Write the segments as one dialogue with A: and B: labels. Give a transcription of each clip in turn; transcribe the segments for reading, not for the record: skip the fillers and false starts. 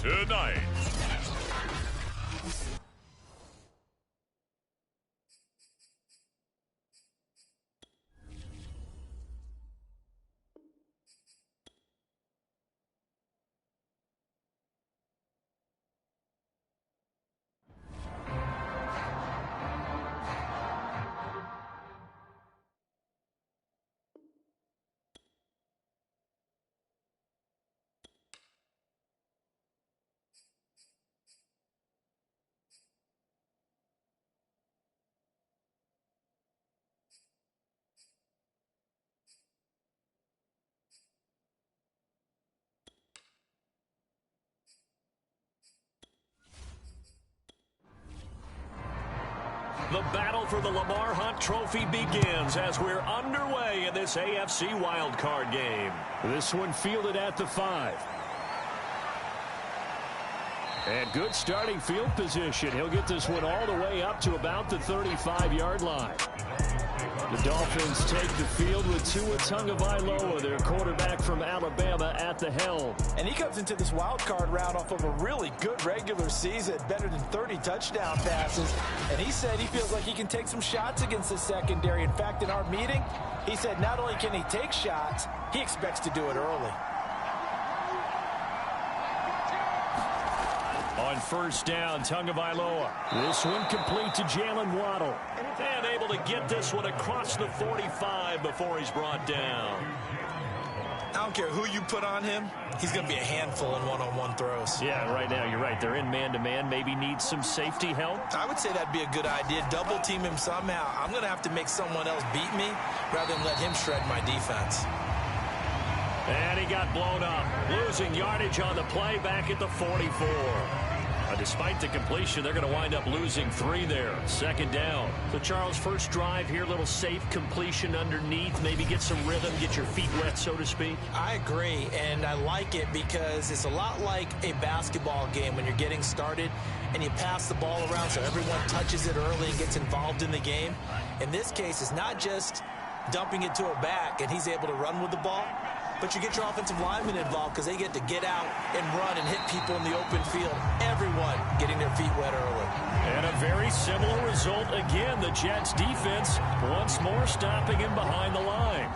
A: tonight. The battle for the Lamar Hunt Trophy begins as we're underway in this AFC wildcard game. This one fielded at the 5. And good starting field position. He'll get this one all the way up to about the 35-yard line. The Dolphins take the field with Tua Tagovailoa, their quarterback from Alabama, at the helm.
B: And he comes into this wild card round off of a really good regular season, better than 30 touchdown passes. And he said he feels like he can take some shots against the secondary. In fact, in our meeting, he said not only can he take shots, he expects to do it early.
A: On first down, Tagovailoa. This one complete to Jalen Waddle. And able to get this one across the 45 before he's brought down.
B: I don't care who you put on him, he's going to be a handful in one-on-one throws.
A: Yeah, right now you're right. They're in man-to-man. Maybe need some safety help.
B: I would say that'd be a good idea. Double team him somehow. I'm going to have to make someone else beat me rather than let him shred my defense.
A: And he got blown up, losing yardage on the play back at the 44. Despite the completion, they're going to wind up losing 3 there. Second down. So, Charles, first drive here, little safe completion underneath. Maybe get some rhythm, get your feet wet, so to speak.
B: I agree, and I like it because it's a lot like a basketball game when you're getting started and you pass the ball around so everyone touches it early and gets involved in the game. In this case, it's not just dumping it to a back and he's able to run with the ball, but you get your offensive linemen involved because they get to get out and run and hit people in the open field. Everyone getting their feet wet early.
A: And a very similar result again. The Jets defense once more stopping him behind the line.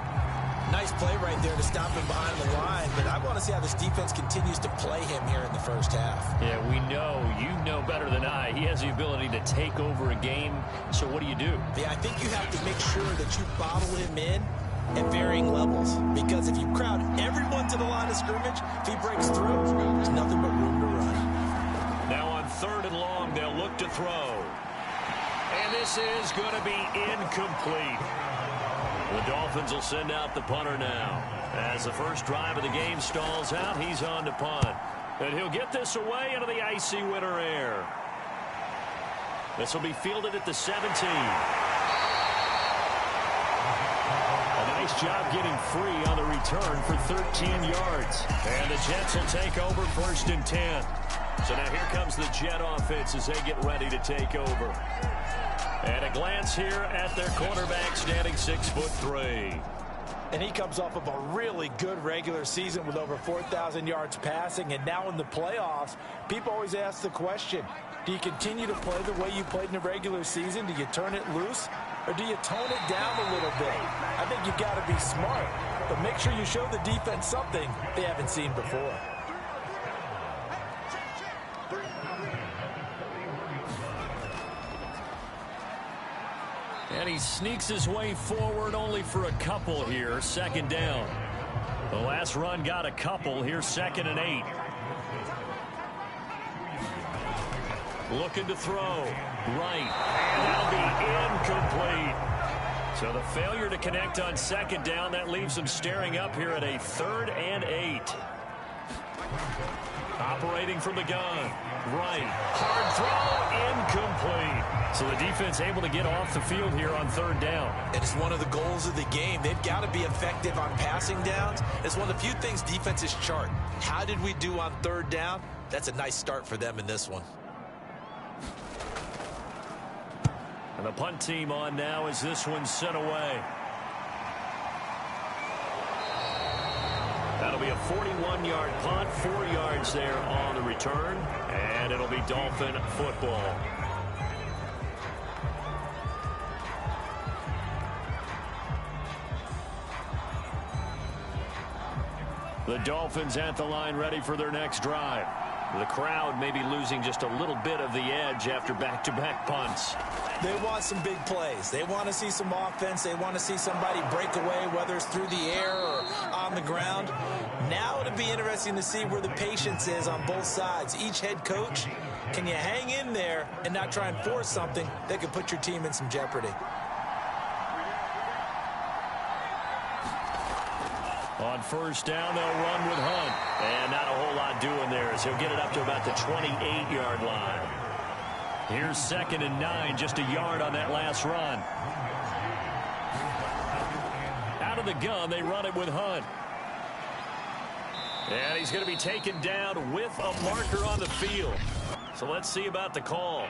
B: Nice play right there to stop him behind the line, but I want to see how this defense continues to play him here in the first half.
A: Yeah, we know, you know better than I, he has the ability to take over a game. So what do?
B: Yeah, I think you have to make sure that you bottle him in at varying levels, because if you crowd everyone to the line of scrimmage, if he breaks through, there's nothing but room to run.
A: Now on 3rd and long, they'll look to throw. And this is going to be incomplete. The Dolphins will send out the punter now. As the first drive of the game stalls out, he's on to punt. And he'll get this away into the icy winter air. This will be fielded at the 17. Nice job getting free on the return for 13 yards. And the Jets will take over 1st and 10. So now here comes the Jet offense as they get ready to take over. And a glance here at their quarterback, standing 6'3".
B: And he comes off of a really good regular season with over 4,000 yards passing. And now in the playoffs, people always ask the question, do you continue to play the way you played in the regular season? Do you turn it loose? Or do you tone it down a little bit? I think you've got to be smart, but make sure you show the defense something they haven't seen before.
A: And he sneaks his way forward only for a couple here. 2nd down. The last run got a couple. Here's 2nd and 8. Looking to throw. Right. And that'll be incomplete. So the failure to connect on 2nd down, that leaves them staring up here at a 3rd and 8. Operating from the gun. Right. Hard throw. Incomplete. So the defense able to get off the field here on 3rd down.
B: It is one of the goals of the game. They've got to be effective on passing downs. It's one of the few things defenses chart. How did we do on 3rd down? That's a nice start for them in this one.
A: And the punt team on now as this one's sent away. That'll be a 41-yard punt, 4 yards there on the return, and it'll be Dolphin football. The Dolphins at the line ready for their next drive. The crowd may be losing just a little bit of the edge after back-to-back punts.
B: They want some big plays. They want to see some offense. They want to see somebody break away, whether it's through the air or on the ground. Now it'll be interesting to see where the patience is on both sides. Each head coach, can you hang in there and not try and force something that could put your team in some jeopardy?
A: On first down, they'll run with Hunt. And not a whole lot doing there as he'll get it up to about the 28-yard line. Here's 2nd and 9, just a yard on that last run. Out of the gun, they run it with Hunt. And he's going to be taken down with a marker on the field. So let's see about the call.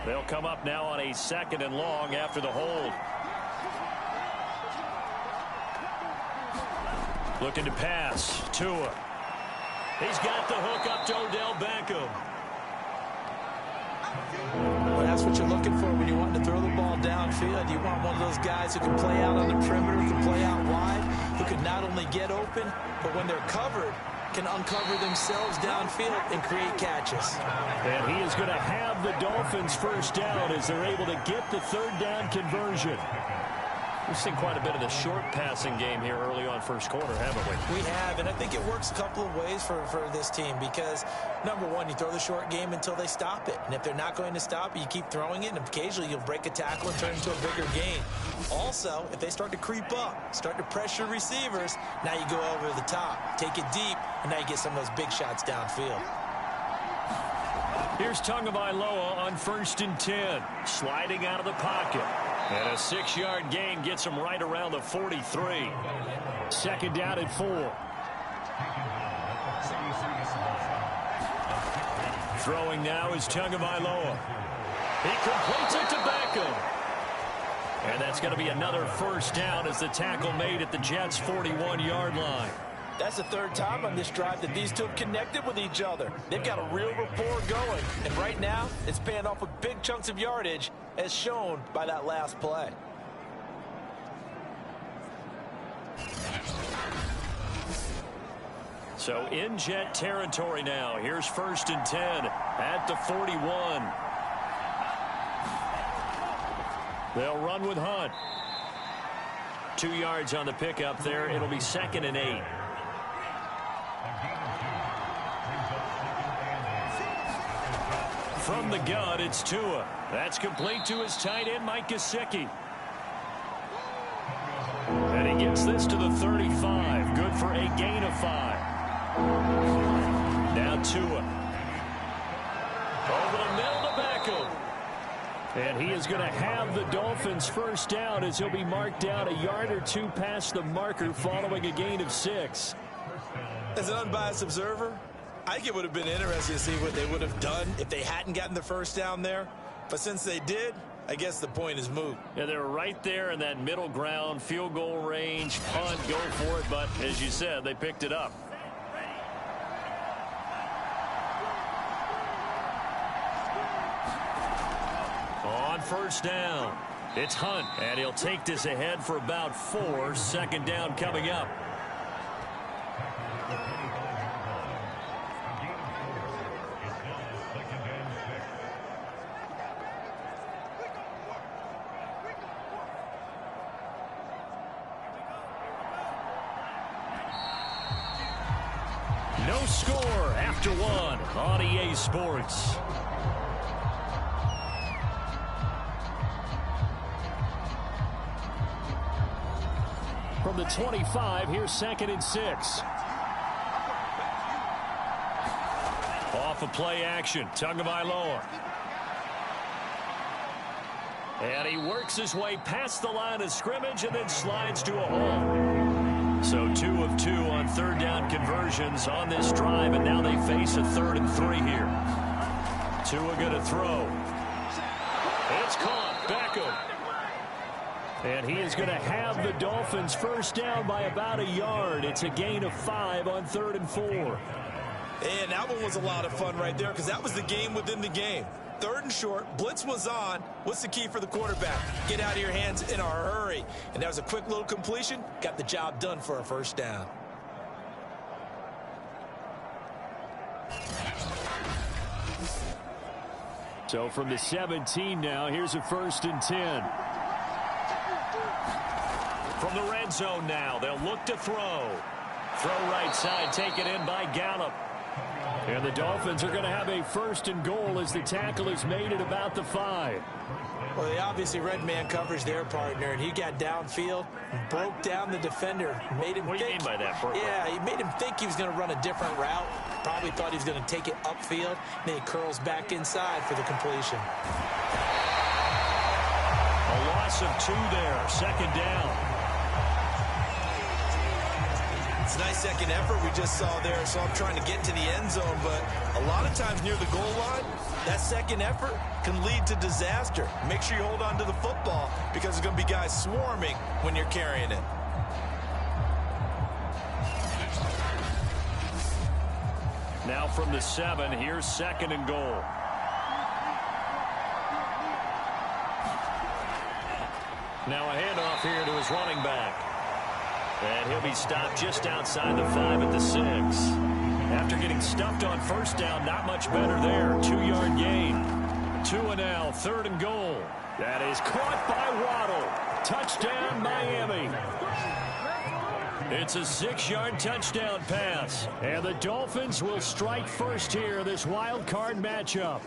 A: They'll come up now on a 2nd and long after the hold. Looking to pass. Tua. He's got the hook up to Odell Beckham.
B: Well, that's what you're looking for when you want to throw the ball downfield. You want one of those guys who can play out on the perimeter, who can play out wide, who can not only get open, but when they're covered, can uncover themselves downfield and create catches.
A: And he is going to have the Dolphins first down as they're able to get the 3rd down conversion. We've seen quite a bit of the short passing game here early on first quarter, haven't we?
B: We have, and I think it works a couple of ways for this team because, number one, you throw the short game until they stop it. And if they're not going to stop it, you keep throwing it, and occasionally you'll break a tackle and turn it into a bigger gain. Also, if they start to creep up, start to pressure receivers, now you go over the top, take it deep, and now you get some of those big shots downfield.
A: Here's Tagovailoa on 1st and 10, sliding out of the pocket. And a 6-yard gain gets him right around the 43. 2nd down and 4. Throwing now is Tagovailoa. He completes it to Beckham. And that's going to be another first down as the tackle made at the Jets' 41-yard line.
B: That's the 3rd time on this drive that these two have connected with each other. They've got a real rapport going. And right now, it's paying off with big chunks of yardage, as shown by that last play.
A: So in Jet territory now. Here's 1st and 10 at the 41. They'll run with Hunt. 2 yards on the pickup there. It'll be 2nd and 8. From the gun, it's Tua. That's complete to his tight end, Mike Gesicki. And he gets this to the 35. Good for a gain of 5. Now Tua. Over the middle to Beckham. And he is going to have the Dolphins first down as he'll be marked down a yard or 2 past the marker following a gain of 6.
B: As an unbiased observer, I think it would have been interesting to see what they would have done if they hadn't gotten the first down there. But since they did, I guess the point is moot.
A: Yeah, they're right there in that middle ground, field goal range, punt, go for it. But as you said, they picked it up. On first down, it's Hunt, and he'll take this ahead for about 4. 2nd down coming up. No score after 1 on EA Sports. From the 25, here's 2nd and 6. Off of play action, Tagovailoa. And he works his way past the line of scrimmage and then slides to a hole. So 2 of 2 on 3rd down conversions on this drive, and now they face a 3rd and 3 here. Tua going to throw. It's caught. Beckham. And he is going to have the Dolphins first down by about a yard. It's a gain of 5 on 3rd and 4.
B: And that one was a lot of fun right there because that was the game within the game. 3rd and short, blitz was on. What's the key for the quarterback? Get out of your hands in a hurry. And that was a quick little completion. Got the job done for a first down.
A: So from the 17 now, here's a 1st and 10. From the red zone now, they'll look to throw. Throw right side, taken in by Gallup. And the Dolphins are going to have a 1st and goal as the tackle is made at about the 5.
B: Well, they obviously read man coverage their partner, and he got downfield, broke down the defender, made him
A: What do you mean by that, Bert?
B: Yeah, he made him think he was going to run a different route. Probably thought he was going to take it upfield. Then he curls back inside for the completion.
A: A loss of 2 there, 2nd down.
B: It's a nice second effort we just saw there, so I'm trying to get to the end zone, but a lot of times near the goal line, that second effort can lead to disaster. Make sure you hold on to the football because there's going to be guys swarming when you're carrying it.
A: Now from the 7, here's 2nd and goal. Now a handoff here to his running back. And he'll be stopped just outside the 5 at the 6. After getting stuffed on 1st down, not much better there. 2-yard gain. 2 and now, 3rd and goal. That is caught by Waddle. Touchdown, Miami. It's a 6-yard touchdown pass. And the Dolphins will strike first here, this wild card matchup.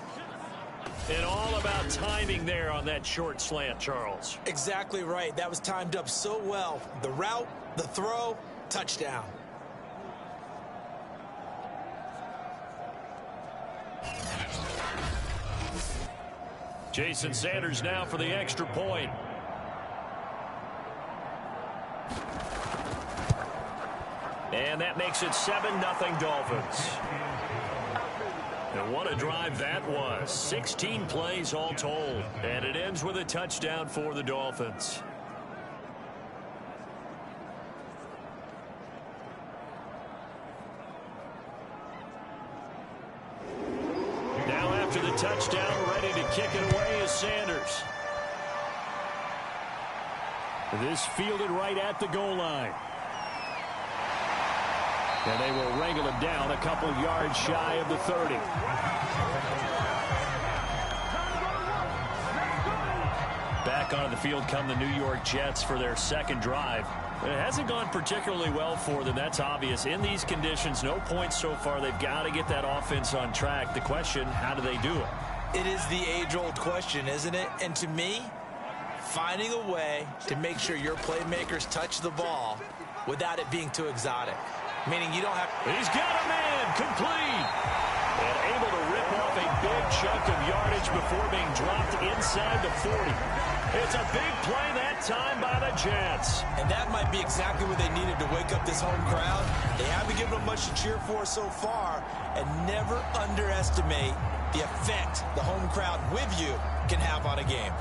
A: And all about timing there on that short slant, Charles.
B: Exactly right. That was timed up so well. The route, the throw, touchdown.
A: Jason Sanders now for the extra point. And that makes it 7-0 Dolphins. And what a drive that was. 16 plays all told. And it ends with a touchdown for the Dolphins. Now after the touchdown, ready to kick it away is Sanders. This fielded right at the goal line. And they will wrangle him down a couple yards shy of the 30. Back onto the field come the New York Jets for their 2nd drive. It hasn't gone particularly well for them. That's obvious. In these conditions, no points so far. They've got to get that offense on track. The question, how do they do it?
B: It is the age-old question, isn't it? And to me, finding a way to make sure your playmakers touch the ball without it being too exotic. Meaning you don't have...
A: He's got a man, complete. And able to rip off a big chunk of yardage before being dropped inside the 40. It's a big play that time by the Jets.
B: And that might be exactly what they needed to wake up this home crowd. They haven't given them much to cheer for so far. And never underestimate the effect the home crowd with you can have on a game.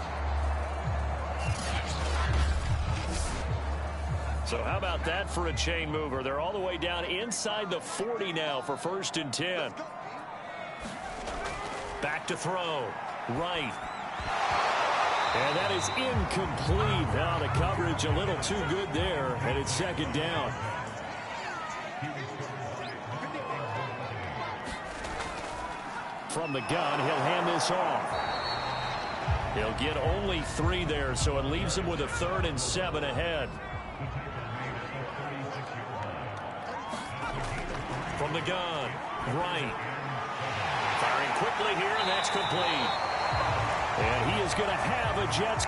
A: So how about that for a chain mover? They're all the way down inside the 40 now for 1st and 10. Back to throw. Right. And that is incomplete. Now the coverage a little too good there, and it's 2nd down. From the gun, he'll hand this off. He'll get only 3 there, so it leaves him with a 3rd and 7 ahead. From the gun, right. Firing quickly here, and that's complete. And he is going to have a Jets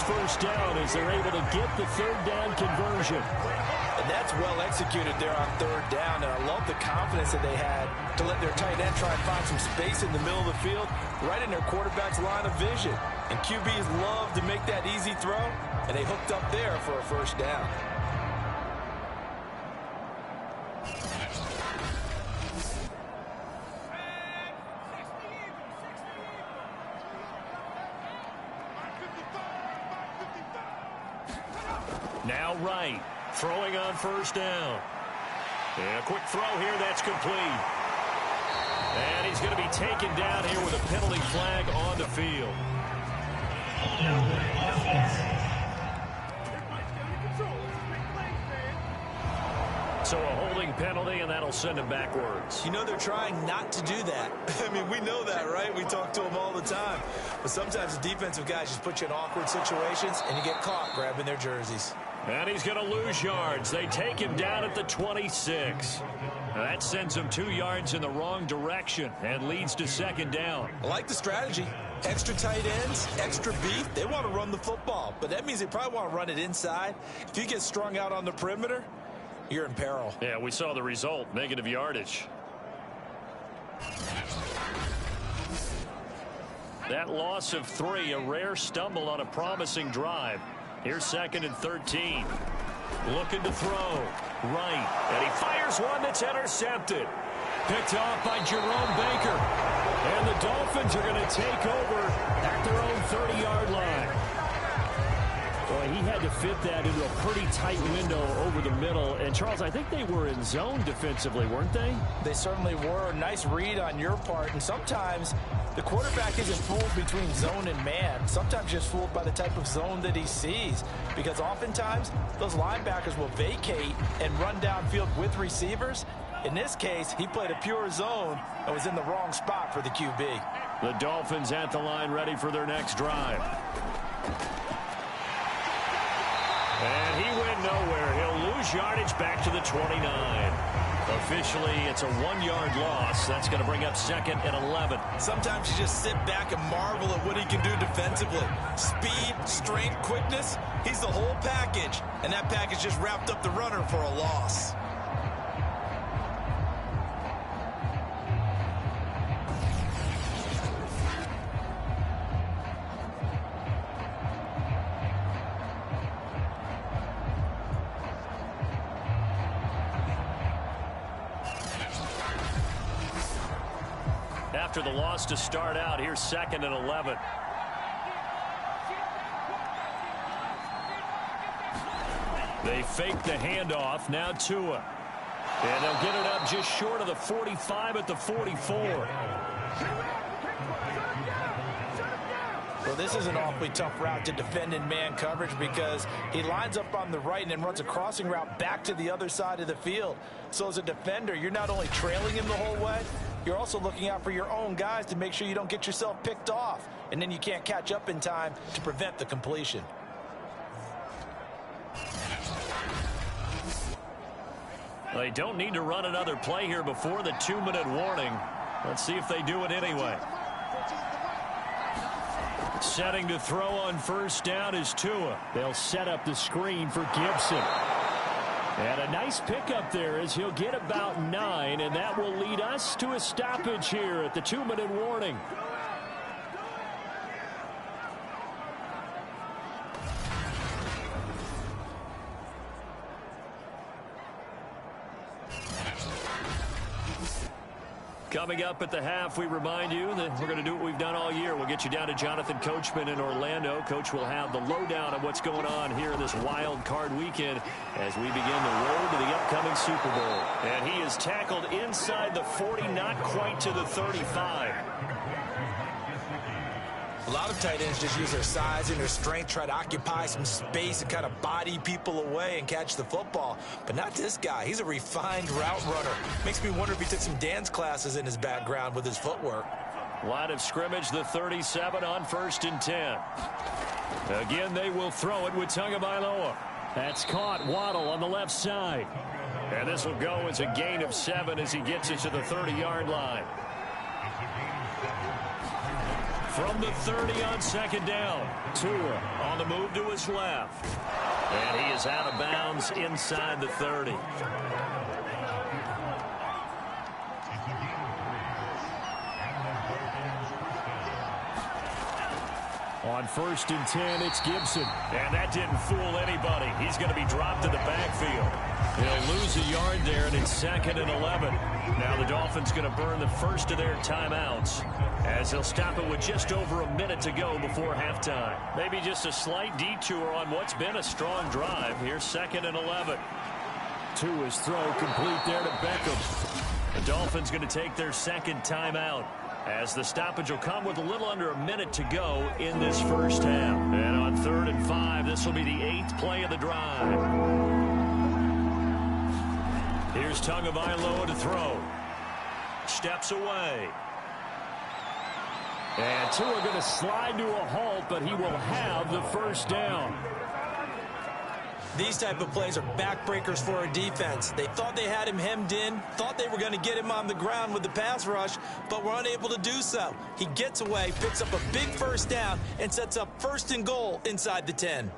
A: first down as they're able to get the 3rd down conversion.
B: And that's well executed there on 3rd down, and I love the confidence that they had to let their tight end try and find some space in the middle of the field, right in their quarterback's line of vision. And QBs love to make that easy throw, and they hooked up there for a first down.
A: Now right. Throwing on first down. And a quick throw here. That's complete. And he's going to be taken down here with a penalty flag on the field. So a holding penalty, and that'll send him backwards.
B: You know they're trying not to do that. I mean, we know that, right? We talk to them all the time. But sometimes the defensive guys just put you in awkward situations, and you get caught grabbing their jerseys.
A: And he's going to lose yards. They take him down at the 26. That sends him 2 yards in the wrong direction and leads to second down.
B: I like the strategy. Extra tight ends, extra beef. They want to run the football, but that means they probably want to run it inside. If you get strung out on the perimeter, you're in peril.
A: Yeah, we saw the result, negative yardage. That loss of 3, a rare stumble on a promising drive. Here's 2nd and 13. Looking to throw. Right. And he fires one that's intercepted. Picked off by Jerome Baker. And the Dolphins are going to take over at their own 30-yard line.
C: Boy, he had to fit that into a pretty tight window over the middle. And, Charles, I think they were in zone defensively, weren't they?
B: They certainly were. Nice read on your part. And sometimes the quarterback isn't fooled between zone and man. Sometimes just fooled by the type of zone that he sees. Because oftentimes, those linebackers will vacate and run downfield with receivers. In this case, he played a pure zone and was in the wrong spot for the QB.
A: The Dolphins at the line ready for their next drive. And he went nowhere. He'll lose yardage back to the 29. Officially, it's a 1-yard loss. That's going to bring up 2nd and 11.
B: Sometimes you just sit back and marvel at what he can do defensively. Speed, strength, quickness, he's the whole package. And that package just wrapped up the runner for a loss.
A: After the loss to start out, here's 2nd and 11. They fake the handoff. Now Tua. And they'll get it up just short of the 45 at the 44.
B: Well, this is an awfully tough route to defend in man coverage because he lines up on the right and then runs a crossing route back to the other side of the field. So as a defender, you're not only trailing him the whole way, you're also looking out for your own guys to make sure you don't get yourself picked off. And then you can't catch up in time to prevent the completion.
A: They don't need to run another play here before the 2-minute warning. Let's see if they do it anyway. Setting to throw on first down is Tua.
C: They'll set up the screen for Gibson. And a nice pickup there as he'll get about 9, and that will lead us to a stoppage here at the 2-minute warning.
A: Coming up at the half, we remind you that we're going to do what we've done all year. We'll get you down to Jonathan Coachman in Orlando. Coach will have the lowdown of what's going on here this wild card weekend as we begin the road to the upcoming Super Bowl. And he is tackled inside the 40, not quite to the 35.
B: A lot of tight ends just use their size and their strength, try to occupy some space and kind of body people away and catch the football. But not this guy. He's a refined route runner. Makes me wonder if he took some dance classes in his background with his footwork.
A: Line of scrimmage, the 37 on 1st and 10. Again, they will throw it with Tagovailoa.
C: That's caught. Waddle on the left side.
A: And this will go as a gain of 7 as he gets it to the 30-yard line. From the 30 on 2nd down. Tua on the move to his left. And he is out of bounds inside the 30.
C: On 1st and 10, it's Gibson.
A: And that didn't fool anybody. He's going to be dropped to the backfield. He'll lose a yard there, and it's 2nd and 11. Now the Dolphins going to burn the first of their timeouts as they'll stop it with just over a minute to go before halftime. Maybe just a slight detour on what's been a strong drive. Here's 2nd and 11.
C: To his throw, complete there to Beckham.
A: The Dolphins going to take their second timeout as the stoppage will come with a little under a minute to go in this first half. And on 3rd and 5, this will be the 8th play of the drive. Here's Tagovailoa to throw. Steps away.
C: And Tua going to slide to a halt, but he will have the first down.
B: These type of plays are backbreakers for a defense. They thought they had him hemmed in, thought they were going to get him on the ground with the pass rush, but were unable to do so. He gets away, picks up a big first down, and sets up 1st and goal inside the 10.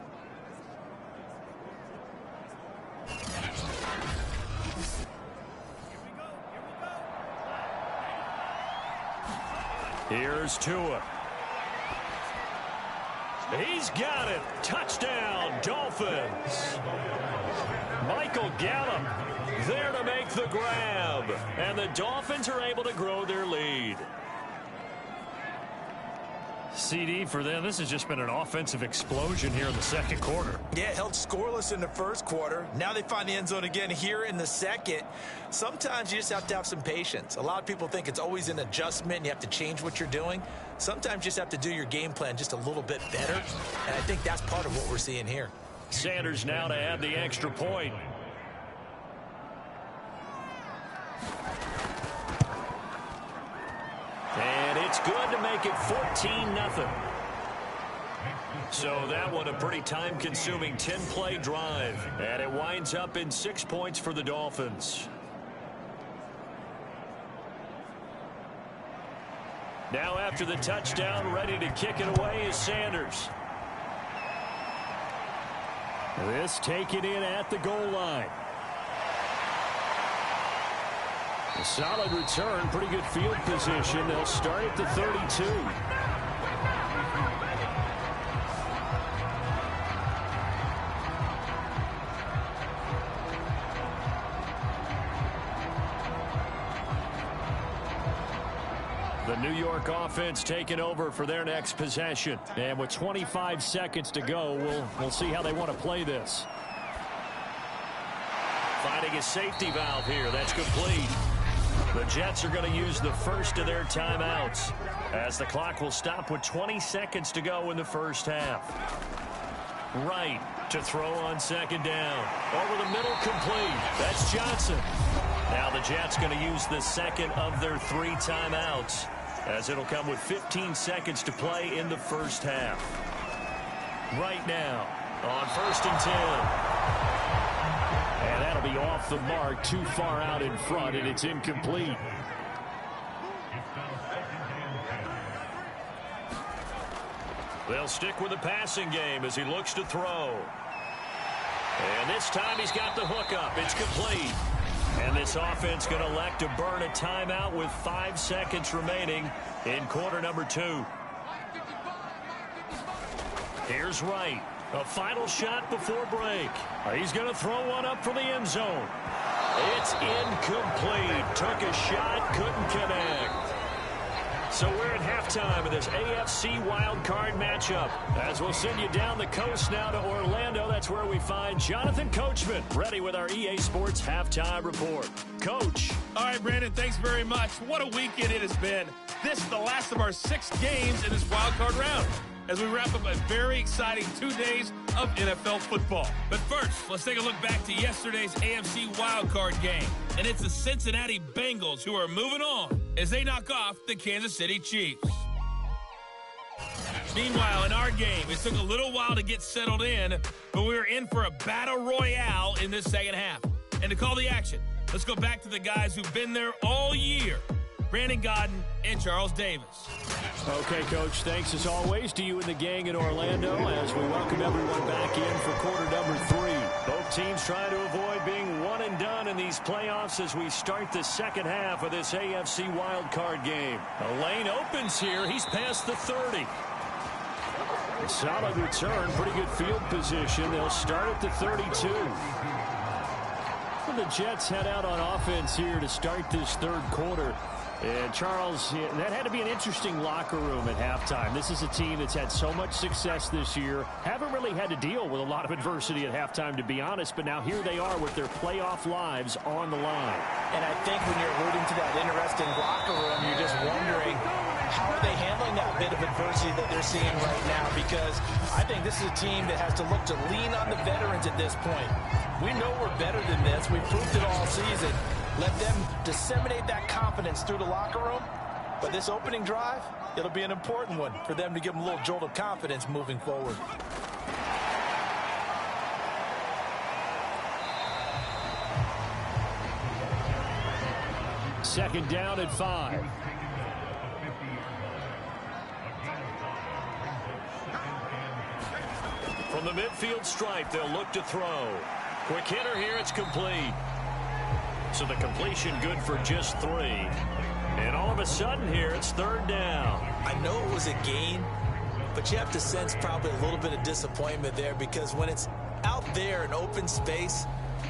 A: Here's Tua. He's got it. Touchdown, Dolphins. Michael Gallup there to make the grab. And the Dolphins are able to grow their lead. CD for them, this has just been an offensive explosion here in the second quarter.
B: Yeah, held scoreless in the first quarter. Now they find the end zone again here in the second. Sometimes you just have to have some patience. A lot of people think it's always an adjustment. You have to change what you're doing. Sometimes you just have to do your game plan just a little bit better. And I think that's part of what we're seeing here.
A: Sanders now to add the extra point. And it's good to make it 14-0. So that one a pretty time-consuming 10-play drive. And it winds up in 6 points for the Dolphins. Now after the touchdown, ready to kick it away is Sanders.
C: This taken in at the goal line. A solid return, pretty good field position. They'll start at the 32.
A: The New York offense taking over for their next possession.
C: And with 25 seconds to go, we'll see how they want to play this.
A: Finding a safety valve here. That's complete. The Jets are going to use the first of their timeouts as the clock will stop with 20 seconds to go in the first half. Right to throw on 2nd down. Over the middle, complete. That's Johnson. Now the Jets going to use the second of their 3 timeouts as it'll come with 15 seconds to play in the first half. Right now on 1st and 10.
C: And that'll be off the mark, too far out in front, and it's incomplete.
A: They'll stick with the passing game as he looks to throw. And this time he's got the hook up. It's complete. And this offense going to elect to burn a timeout with 5 seconds remaining in quarter number 2. Here's Wright. A final shot before break. He's going to throw one up for the end zone. It's incomplete. Took a shot, couldn't connect. So we're at halftime of this AFC wildcard matchup. As we'll send you down the coast now to Orlando, that's where we find Jonathan Coachman, ready with our EA Sports halftime report. Coach.
D: All right, Brandon, thanks very much. What a weekend it has been. This is the last of our 6 games in this wildcard round, as we wrap up a very exciting 2 days of NFL football. But first, let's take a look back to yesterday's AFC wildcard game. And it's the Cincinnati Bengals who are moving on as they knock off the Kansas City Chiefs. Meanwhile, in our game, it took a little while to get settled in, but we were in for a battle royale in this second half. And to call the action, let's go back to the guys who've been there all year. Brandon Godden and Charles Davis.
C: Okay, Coach, thanks as always to you and the gang in Orlando as we welcome everyone back in for quarter number 3.
A: Both teams trying to avoid being one and done in these playoffs as we start the second half of this AFC wildcard game. A lane opens here. He's past the 30.
C: Solid return, pretty good field position. They'll start at the 32. The Jets head out on offense here to start this third quarter. And Charles, that had to be an interesting locker room at halftime. This is a team that's had so much success this year. Haven't really had to deal with a lot of adversity at halftime, to be honest. But now here they are with their playoff lives on the line.
B: And I think when you're alluding to that interesting locker room, you're just wondering, how are they handling that bit of adversity that they're seeing right now? Because I think this is a team that has to look to lean on the veterans at this point. We know we're better than this. We've proved it all season. Let them disseminate that confidence through the locker room. But this opening drive, it'll be an important one for them to give them a little jolt of confidence moving forward.
C: Second down at 5.
A: From the midfield stripe, they'll look to throw. Quick hitter here, it's complete. So the completion good for just 3. And all of a sudden here, it's third down.
B: I know it was a gain, but you have to sense probably a little bit of disappointment there, because when it's out there in open space,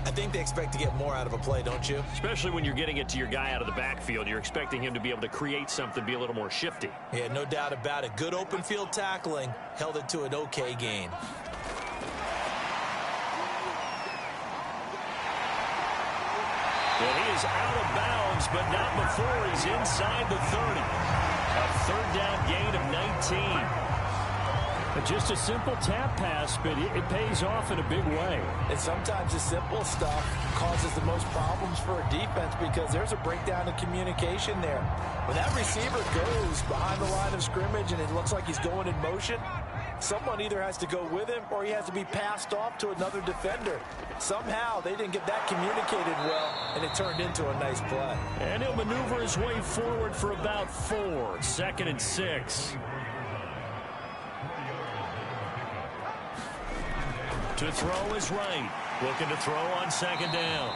B: I think they expect to get more out of a play, don't you?
A: Especially when you're getting it to your guy out of the backfield. You're expecting him to be able to create something, be a little more shifty.
B: Yeah, no doubt about it. Good open field tackling, held it to an okay gain.
A: And he is out of bounds, but not before he's inside the 30. A third down gain of 19.
C: Just a simple tap pass, but it pays off in a big way.
B: And sometimes the simple stuff causes the most problems for a defense, because there's a breakdown in communication there. When that receiver goes behind the line of scrimmage and it looks like he's going in motion, someone either has to go with him or he has to be passed off to another defender. Somehow they didn't get that communicated well, and it turned into a nice play.
C: And he'll maneuver his way forward for about 4. Second and 6.
A: To throw is right. Looking to throw on second down.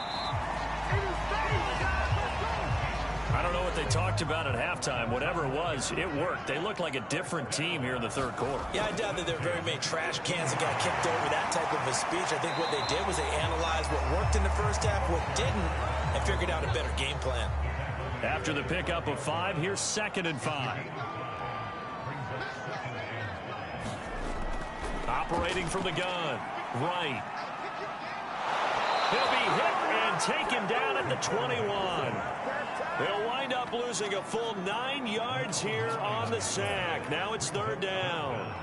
A: I don't know what they talked about at halftime. Whatever it was, it worked. They looked like a different team here in the third quarter.
B: Yeah, I doubt that there are very many trash cans that got kicked over, that type of a speech. I think what they did was they analyzed what worked in the first half, what didn't, and figured out a better game plan.
A: After the pickup of 5, here's second and 5. Operating from the gun. Right. He'll be hit and taken down at the 21. They'll wind up losing a full 9 yards here on the sack. Now it's third down.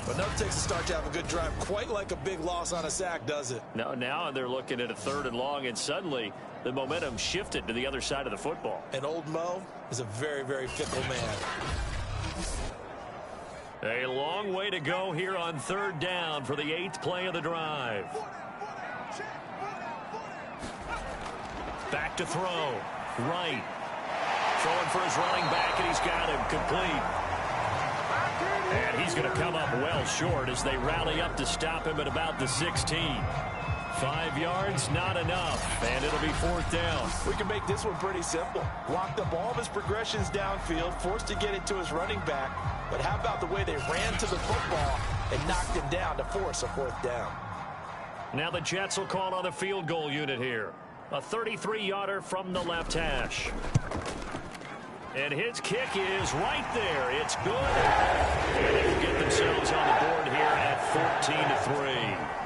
B: But nothing takes a start to have a good drive quite like a big loss on a sack, does it?
A: No, now they're looking at a third and long, and suddenly the momentum shifted to the other side of the football.
B: And old Mo is a very, very fickle man.
A: A long way to go here on third down for the 8th play of the drive. Back to throw. Right. Throwing for his running back, and he's got him complete. And he's going to come up well short as they rally up to stop him at about the 16. 5 yards, not enough, and it'll be fourth down.
B: We can make this one pretty simple. Blocked up all of his progressions downfield, forced to get it to his running back. But how about the way they ran to the football and knocked him down to force a fourth down?
A: Now the Jets will call on the field goal unit here. A 33-yarder from the left hash. And his kick is right there. It's good. And they will get themselves on the board here at 14-3.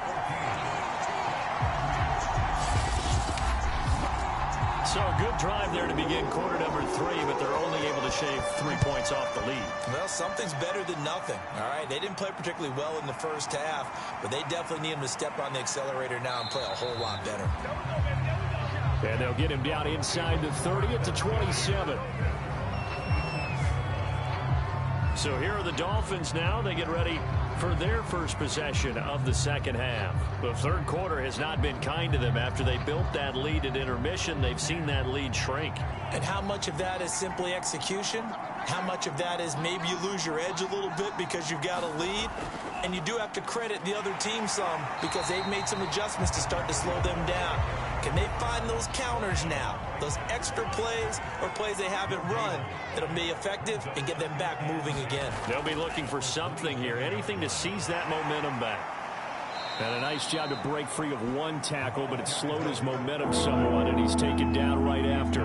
A: So a good drive there to begin quarter number 3, but they're only able to shave 3 points off the lead.
B: Well, something's better than nothing. All right, they didn't play particularly well in the first half, but they definitely need him to step on the accelerator now and play a whole lot better.
C: And they'll get him down inside the 30 at the 27.
A: So here are the Dolphins now. They get ready for their first possession of the second half. The third quarter has not been kind to them. After they built that lead at intermission, they've seen that lead shrink.
B: And how much of that is simply execution? How much of that is maybe you lose your edge a little bit because you've got a lead? And you do have to credit the other team some, because they've made some adjustments to start to slow them down. Can they find those counters now? those extra plays or plays they haven't run that'll be effective and get them back moving again.
C: They'll be looking for something here, anything to seize that momentum back. And a nice job to break free of one tackle, but it slowed his momentum somewhat, and he's taken down right after.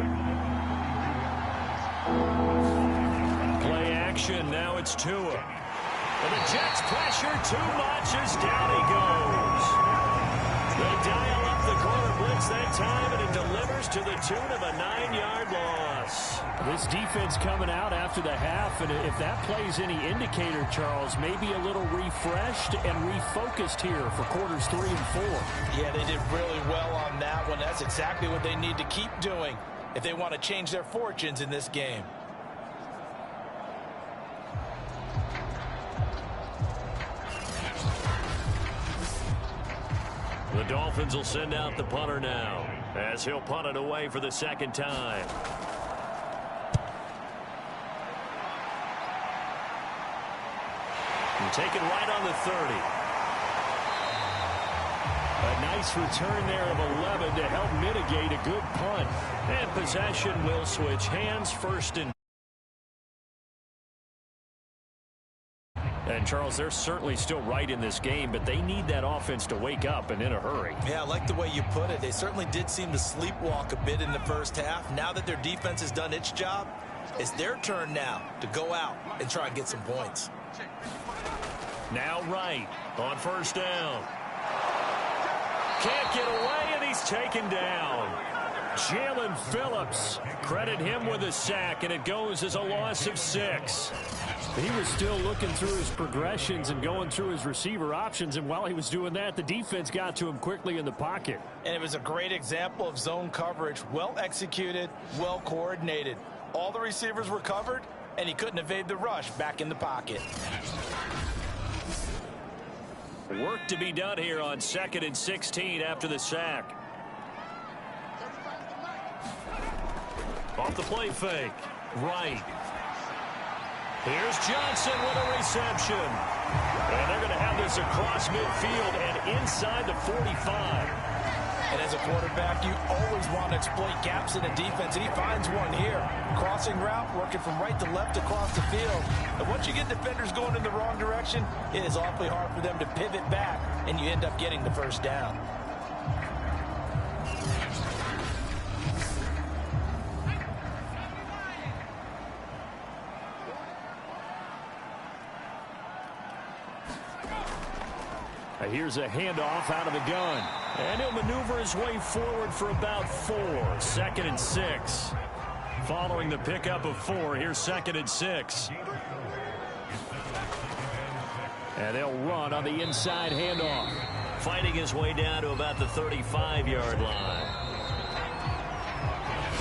C: Play action, now it's Tua. And the Jets pressure too much as down he goes. They dial up the corner blitz that time, and it delivers to the tune of a 9-yard loss. This defense coming out after the half, and if that plays any indicator, Charles, maybe a little refreshed and refocused here for quarters 3 and 4.
B: Yeah, they did really well on that one. That's exactly what they need to keep doing if they want to change their fortunes in this game.
A: The Dolphins will send out the punter now, as he'll punt it away for the second time. And taken right on the 30.
C: A nice return there of 11 to help mitigate a good punt.
A: And possession will switch hands, first and...
C: And, Charles, they're certainly still right in this game, but they need that offense to wake up and in a hurry.
B: Yeah, I like the way you put it. They certainly did seem to sleepwalk a bit in the first half. Now that their defense has done its job, it's their turn now to go out and try and get some points.
A: Now right on first down. Can't get away, and he's taken down.
C: Jalen Phillips, credit him with a sack, and it goes as a loss of 6. He was still looking through his progressions and going through his receiver options, and while he was doing that, the defense got to him quickly in the pocket.
B: And it was a great example of zone coverage, well executed, well coordinated. All the receivers were covered, and he couldn't evade the rush back in the pocket.
A: Work to be done here on 2nd and 16 after the sack. Off the play fake. Right. Here's Johnson with a reception. And they're going to have this across midfield and inside the 45.
B: And as a quarterback, you always want to exploit gaps in the defense, and he finds one here. Crossing route, working from right to left across the field. And once you get defenders going in the wrong direction, it is awfully hard for them to pivot back, and you end up getting the first down.
C: Here's a handoff out of the gun.
A: And he'll maneuver his way forward for about 4. 2nd and 6. Following the pickup of 4, here's 2nd and 6.
C: And they'll run on the inside handoff.
A: Fighting his way down to about the 35-yard line.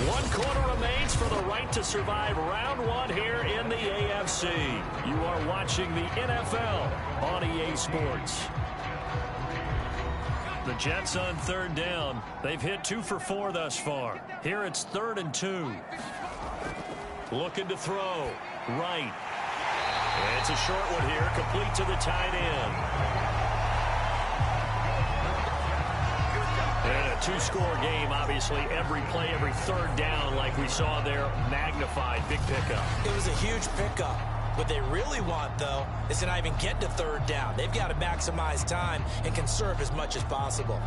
A: 1 quarter remains for the right to survive round 1 here in the AFC. You are watching the NFL on EA Sports. The Jets on 3rd down. They've hit 2 for 4 thus far. Here it's 3rd and 2. Looking to throw. Right. And it's a short one here, complete to the tight end. And a 2-score game, obviously. Every play, every 3rd down, like we saw there, magnified. Big pickup.
B: It was a huge pickup. What they really want, though, is to not even get to 3rd down. They've got to maximize time and conserve as much as possible.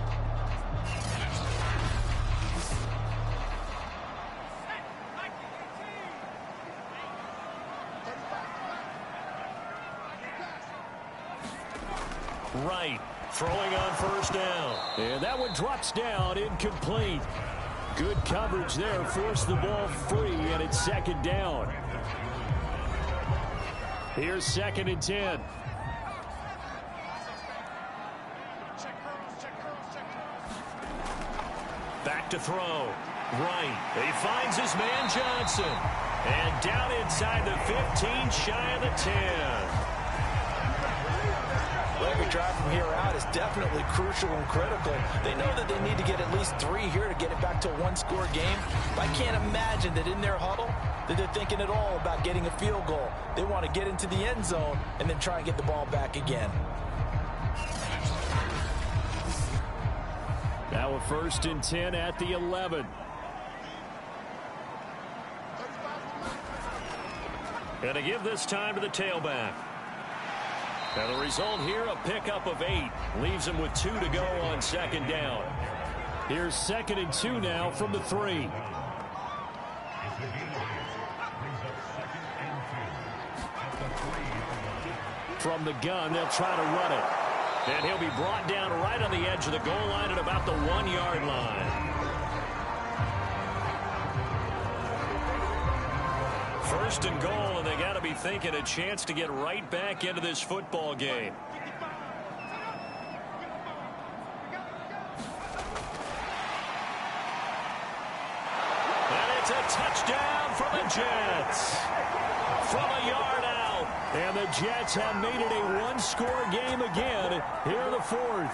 A: Right, throwing on 1st down.
C: And that one drops down, incomplete. Good coverage there, forced the ball free, and it's 2nd down. Here's 2nd and 10.
A: Back to throw. Right. He finds his man Johnson. And down inside the 15, shy of the 10.
B: Every drive from here out is definitely crucial and critical. They know that they need to get at least 3 here to get it back to a 1-score game. But I can't imagine that in their huddle that they're thinking at all about getting a field goal. They want to get into the end zone and then try and get the ball back again.
C: Now a 1st and 10 at the 11. And to give this time to the tailback. And the result here, a pickup of 8. Leaves him with 2 to go on second down. Here's 2nd and 2 now from the 3. From the gun, they'll try to run it. And he'll be brought down right on the edge of the goal line at about the 1-yard line. First and goal, and they got to be thinking a chance to get right back into this football game. And it's a touchdown for the Jets. From a yard out. And the Jets have made it a one-score game again here in the 4th.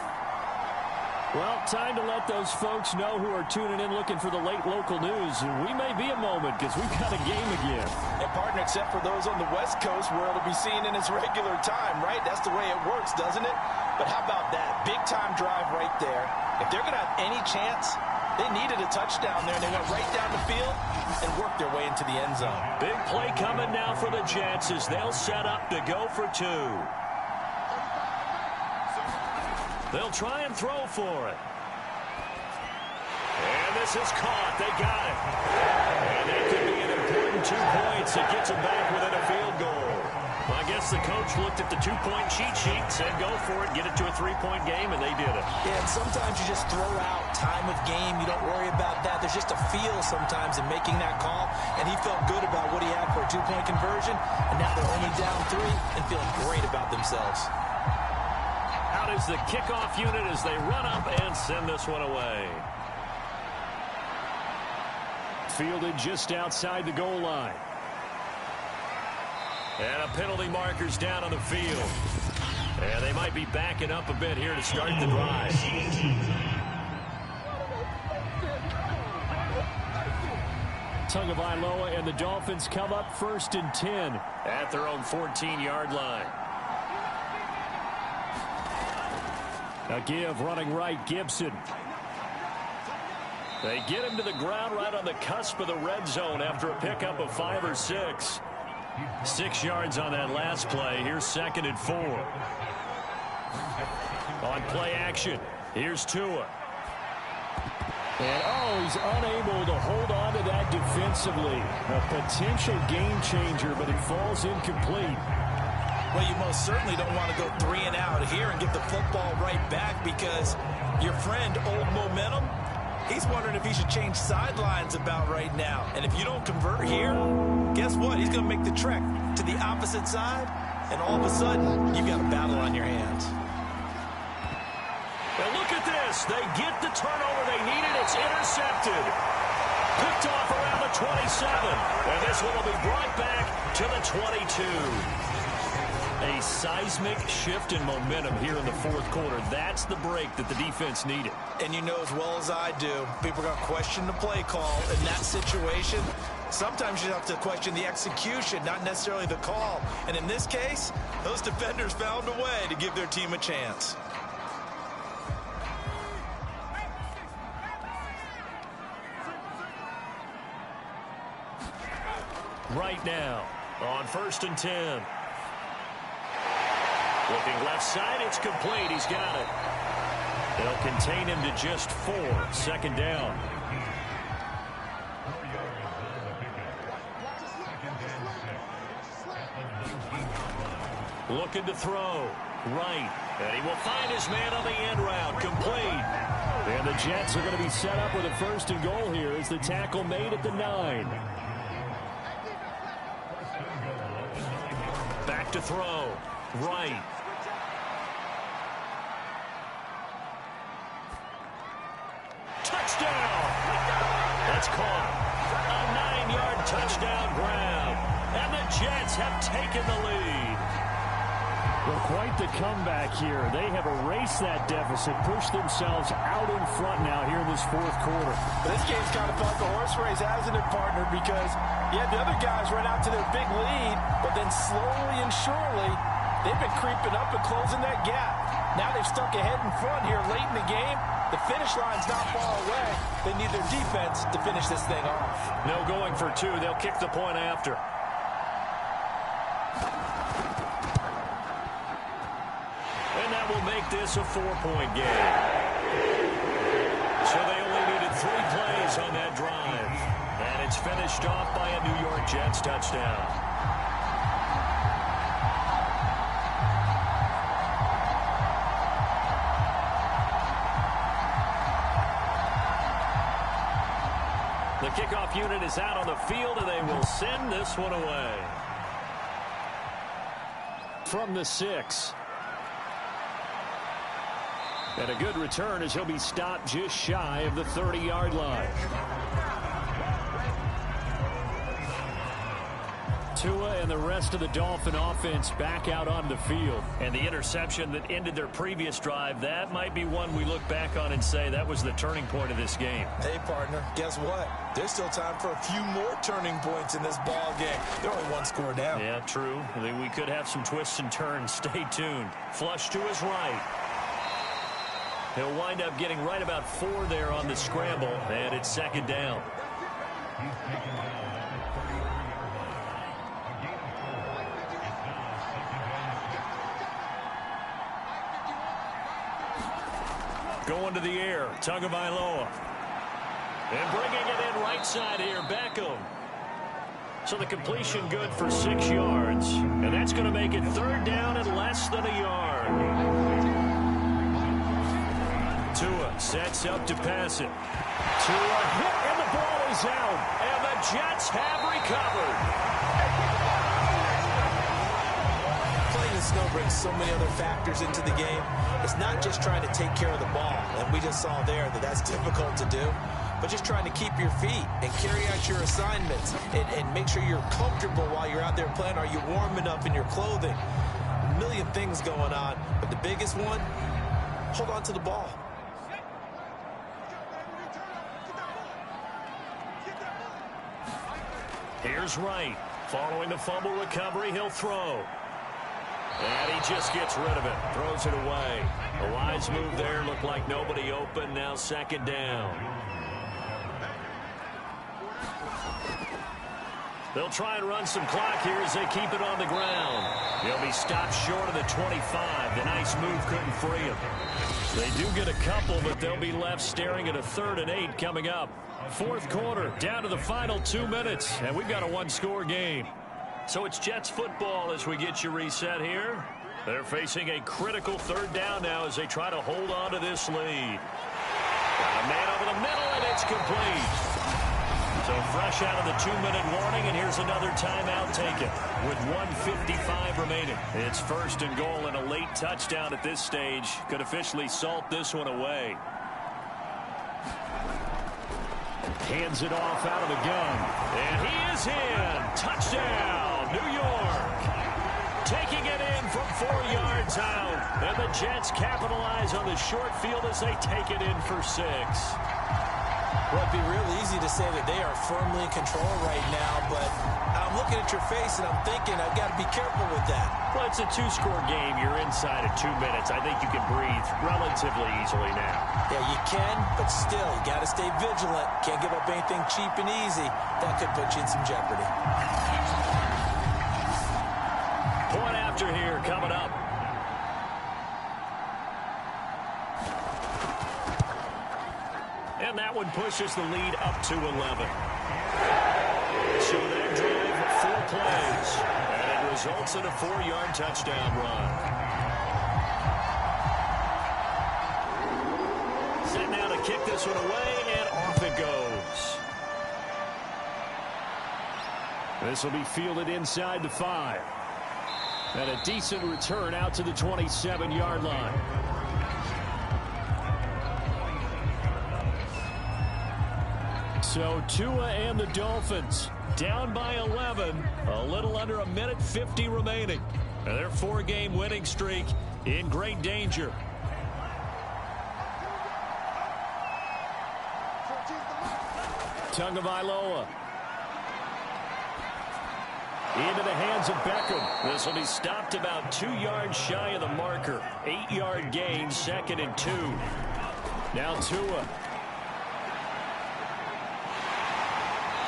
C: Well, time to let those folks know who are tuning in looking for the late local news. And we may be a moment because we've got a game again.
B: And, partner, except for those on the West Coast where it'll be seen in its regular time, right? That's the way it works, doesn't it? But how about that? Big-time drive right there. If they're going to have any chance, they needed a touchdown there, and they went right down the field and worked their way into the end zone.
C: Big play coming now for the Jets as they'll set up to go for 2. They'll try and throw for it. And this is caught. They got it. And that could be an important 2 points. It gets them back within a field goal. I guess the coach looked at the 2-point cheat sheet, said go for it, get it to a 3-point game, and they did it.
B: Yeah, and sometimes you just throw out time of game. You don't worry about that. There's just a feel sometimes in making that call, and he felt good about what he had for a 2-point conversion, and now they're only down 3 and feeling great about themselves.
C: Out is the kickoff unit as they run up and send this one away. Fielded just outside the goal line. And a penalty marker's down on the field. And they might be backing up a bit here to start the drive. Tagovailoa and the Dolphins come up 1st and 10 at their own 14-yard line. A give running right, Gibson. They get him to the ground right on the cusp of the red zone after a pickup of 5 or 6. 6 yards on that last play. Here's 2nd and 4. On play action, here's Tua. And he's unable to hold on to that defensively. A potential game changer, but it falls incomplete.
B: Well, you most certainly don't want to go 3 and out here and get the football right back because your friend, Old Momentum, he's wondering if he should change sidelines about right now. And if you don't convert here, guess what? He's going to make the trek to the opposite side, and all of a sudden, you've got a battle on your hands.
C: And look at this. They get the turnover they needed. It's intercepted. Picked off around the 27. And this one will be brought back to the 22. A seismic shift in momentum here in the 4th quarter. That's the break that the defense needed.
B: And you know as well as I do, people are going to question the play call in that situation. Sometimes you have to question the execution, not necessarily the call. And in this case, those defenders found a way to give their team a chance.
C: Right now, on 1st and 10. Looking left side, it's complete. He's got it. They'll contain him to just 4. 2nd down. Looking to throw. Right. And he will find his man on the end route. Complete. And the Jets are going to be set up with a 1st and goal here as the tackle made at the 9. Back to throw. Right. Touchdown! That's caught. A 9-yard touchdown grab. And the Jets have taken the lead. Well, quite the comeback here. They have erased that deficit, pushed themselves out in front now here in this 4th quarter.
B: But this game's kind of felt the horse race, hasn't it, partner? Because you had the other guys run out to their big lead, but then slowly and surely, they've been creeping up and closing that gap. Now they've stuck ahead in front here late in the game. The finish line's not far away. They need their defense to finish this thing off.
C: No going for 2. They'll kick the point after.
A: this a 4-point game. So they only needed 3 plays on that drive. And it's finished off by a New York Jets touchdown. The kickoff unit is out on the field, and they will send this one away.
C: From the 6. And a good return as he'll be stopped just shy of the 30-yard line. Tua and the rest of the Dolphin offense back out on the field.
A: And the interception that ended their previous drive, that might be one we look back on and say that was the turning point of this game.
B: Hey, partner, guess what? There's still time for a few more turning points in this ball game. They're only 1 score down.
A: Yeah, true. I think we could have some twists and turns. Stay tuned. Flush to his right. He'll wind up getting right about 4 there on the scramble, and it's 2nd down. Going to the air, Tagovailoa. And bringing it in right side here, Beckham. So the completion good for 6 yards. And that's going to make it 3rd down and less than a yard. Tua sets up to pass it.
C: Tua hit, and the ball is out.
A: And the Jets have recovered.
B: Playing the snow brings so many other factors into the game. It's not just trying to take care of the ball, and we just saw there that that's difficult to do, but just trying to keep your feet and carry out your assignments and make sure you're comfortable while you're out there playing. Are you warm enough in your clothing? A million things going on, but the biggest one, hold on to the ball.
A: Here's Wright. Following the fumble recovery, he'll throw. And he just gets rid of it. Throws it away. A wise move there. Looked like nobody open. Now 2nd down. They'll try and run some clock here as they keep it on the ground. He'll be stopped short of the 25. The nice move couldn't free him. They do get a couple, but they'll be left staring at a 3rd and 8 coming up. 4th quarter, down to the final 2 minutes, and we've got a 1-score game. So it's Jets football as we get you reset here. They're facing a critical 3rd down now as they try to hold on to this lead. Got a man over the middle, and it's complete. So fresh out of the 2-minute warning, and here's another timeout taken with 1:55 remaining. It's 1st and goal, and a late touchdown at this stage could officially salt this one away.
C: Hands it off out of the gun.
A: And he is in. Touchdown, New York. Taking it in from 4 yards out. And the Jets capitalize on the short field as they take it in for 6.
B: Well, it'd be real easy to say that they are firmly in control right now, but I'm looking at your face and I'm thinking I've got to be careful with that.
A: Well, it's a 2-score game. You're inside of 2 minutes. I think you can breathe relatively easily now.
B: Yeah, you can, but still, you got to stay vigilant. Can't give up anything cheap and easy. That could put you in some jeopardy.
A: Point after here coming up. And that one pushes the lead up to 11. So that drive, 4 plays. And it results in a 4-yard touchdown run. Set now to kick this one away, and off it goes.
C: This will be fielded inside the 5. And a decent return out to the 27-yard line. So Tua and the Dolphins down by 11, a little under 1:50 remaining. And their 4-game winning streak in great danger. Tagovailoa. Into the hands of Beckham. This will be stopped about 2 yards shy of the marker. 8-yard gain, 2nd and 2. Now Tua.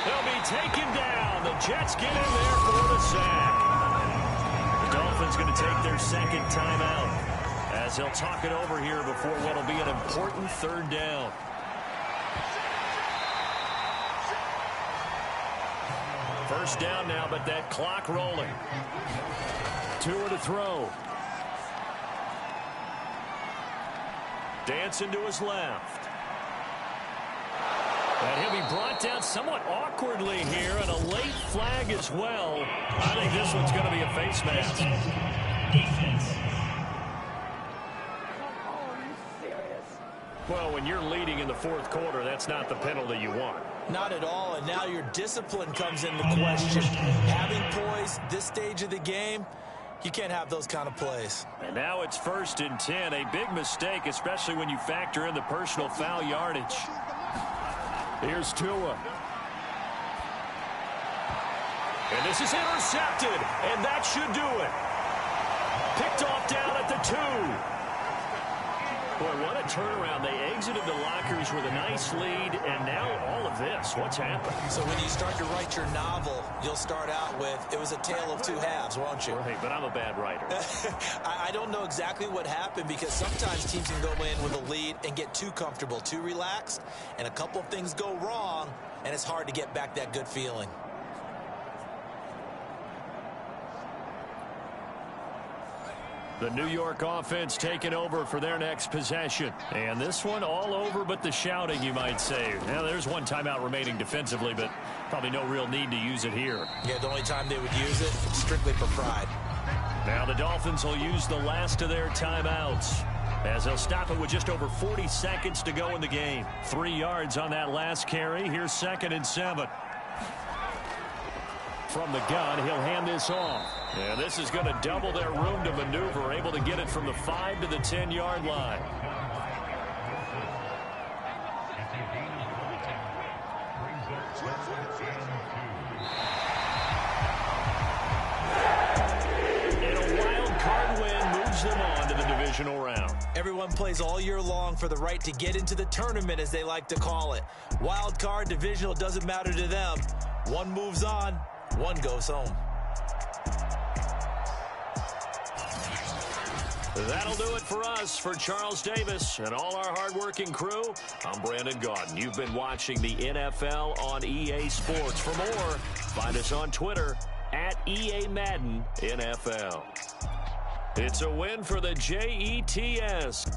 C: They'll be taken down. The Jets get in there for the sack. The Dolphins going to take their 2nd timeout as
A: as they'll talk it over here before what will be an important third down. First down now, but that clock rolling. Tua to throw. Dancing to his left. And he'll be brought down somewhat awkwardly here, and a late flag as well. I think this one's going to be a face mask. Well, when you're leading in the fourth quarter, that's not the penalty you want.
B: Not at all, and now your discipline comes into question. Having poise this stage of the game, you can't have those kind of plays.
A: And now it's 1st and 10. A big mistake, especially when you factor in the personal foul yardage. Here's Tua. And this is intercepted, and that should do it. Picked off down at the 2. Boy, what a turnaround. They exited the lockers with a nice lead, and now all of this. What's happened?
B: So when you start to write your novel, you'll start out with, it was a tale of two halves, won't you?
A: Right, but I'm a bad writer.
B: I don't know exactly what happened, because sometimes teams can go in with a lead and get too comfortable, too relaxed, and a couple of things go wrong, and it's hard to get back that good feeling.
A: The New York offense taking over for their next possession. And this one all over but the shouting, you might say. Now, there's one timeout remaining defensively, but probably no real need to use it here.
B: Yeah, the only time they would use it, strictly for pride.
A: Now the Dolphins will use the last of their timeouts, as they'll stop it with just over 40 seconds to go in the game. 3 yards on that last carry. Here's 2nd and 7. From the gun, he'll hand this off. And this is going to double their room to maneuver, able to get it from the 5 to the 10-yard line. And a wild card win moves them on to the divisional round.
B: Everyone plays all year long for the right to get into the tournament, as they like to call it. Wild card, divisional, doesn't matter to them. One moves on, one goes home.
A: That'll do it for us. For Charles Davis and all our hardworking crew, I'm Brandon Gaudin. You've been watching the NFL on EA Sports. For more, find us on Twitter at EA Madden NFL. It's a win for the Jets.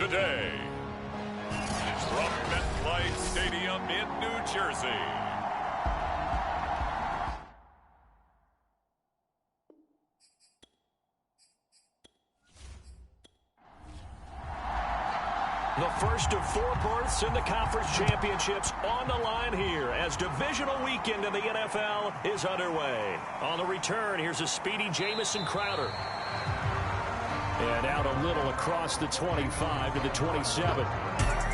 E: today. From MetLife Stadium in New Jersey.
A: The first of 4 berths in the conference championships on the line here as divisional weekend in the NFL is underway. On the return, here's a speedy Jamison Crowder.
C: And out a little across the 25 to the 27.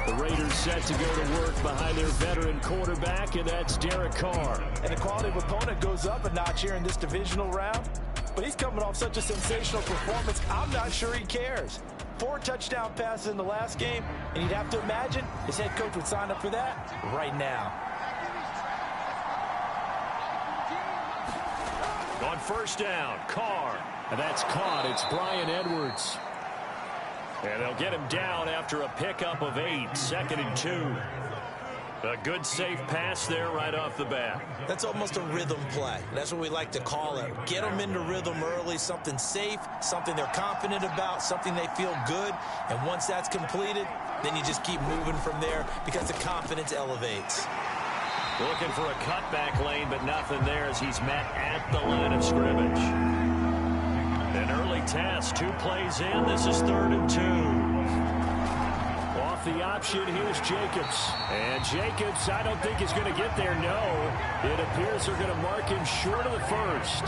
C: The Raiders set to go to work behind their veteran quarterback, and that's Derek Carr.
B: And the quality of opponent goes up a notch here in this divisional round. But he's coming off such a sensational performance, I'm not sure he cares. 4 touchdown passes in the last game, and you'd have to imagine his head coach would sign up for that right now.
A: On first down, Carr.
C: And that's caught. It's Brian Edwards.
A: And they'll get him down after a pickup of 8, 2nd and 2. A good safe pass there right off the bat.
B: That's almost a rhythm play. That's what we like to call it. Get them into rhythm early, something safe, something they're confident about, something they feel good. And once that's completed, then you just keep moving from there because the confidence elevates.
A: Looking for a cutback lane, but nothing there as he's met at the line of scrimmage. An early test, 2 plays in. This is 3rd and 2.
C: Off the option, here's Jacobs. And Jacobs, I don't think is going to get there, no. It appears they're going to mark him short of the first.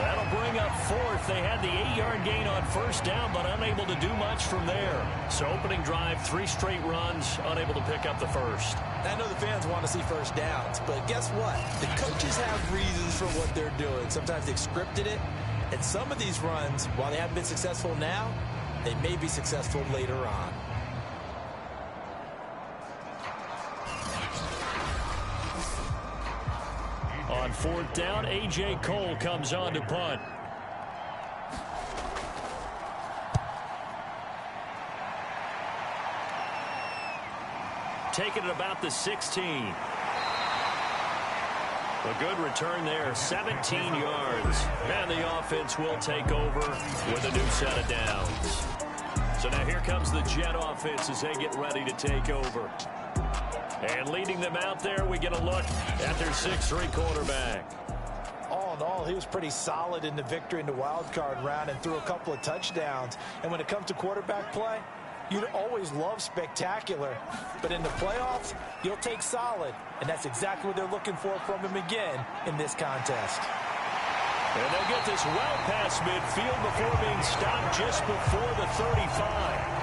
A: That'll bring up 4th. They had the 8-yard gain on first down, but unable to do much from there. So opening drive, 3 straight runs, unable to pick up the first.
B: I know the fans want to see first downs, but guess what? The coaches have reasons for what they're doing. Sometimes they've scripted it, and some of these runs, while they haven't been successful now, they may be successful later on.
C: On 4th down, A.J. Cole comes on to punt.
A: Taking it about the 16. A good return there, 17 yards. And the offense will take over with a new set of downs. So now here comes the Jet offense as they get ready to take over. And leading them out there, we get a look at their 6'3" quarterback.
B: All in all, he was pretty solid in the victory in the wild card round and threw a couple of touchdowns. And when it comes to quarterback play, you'd always love spectacular. But in the playoffs, you'll take solid. And that's exactly what they're looking for from him again in this contest.
A: And they'll get this well past midfield before being stopped just before the 35.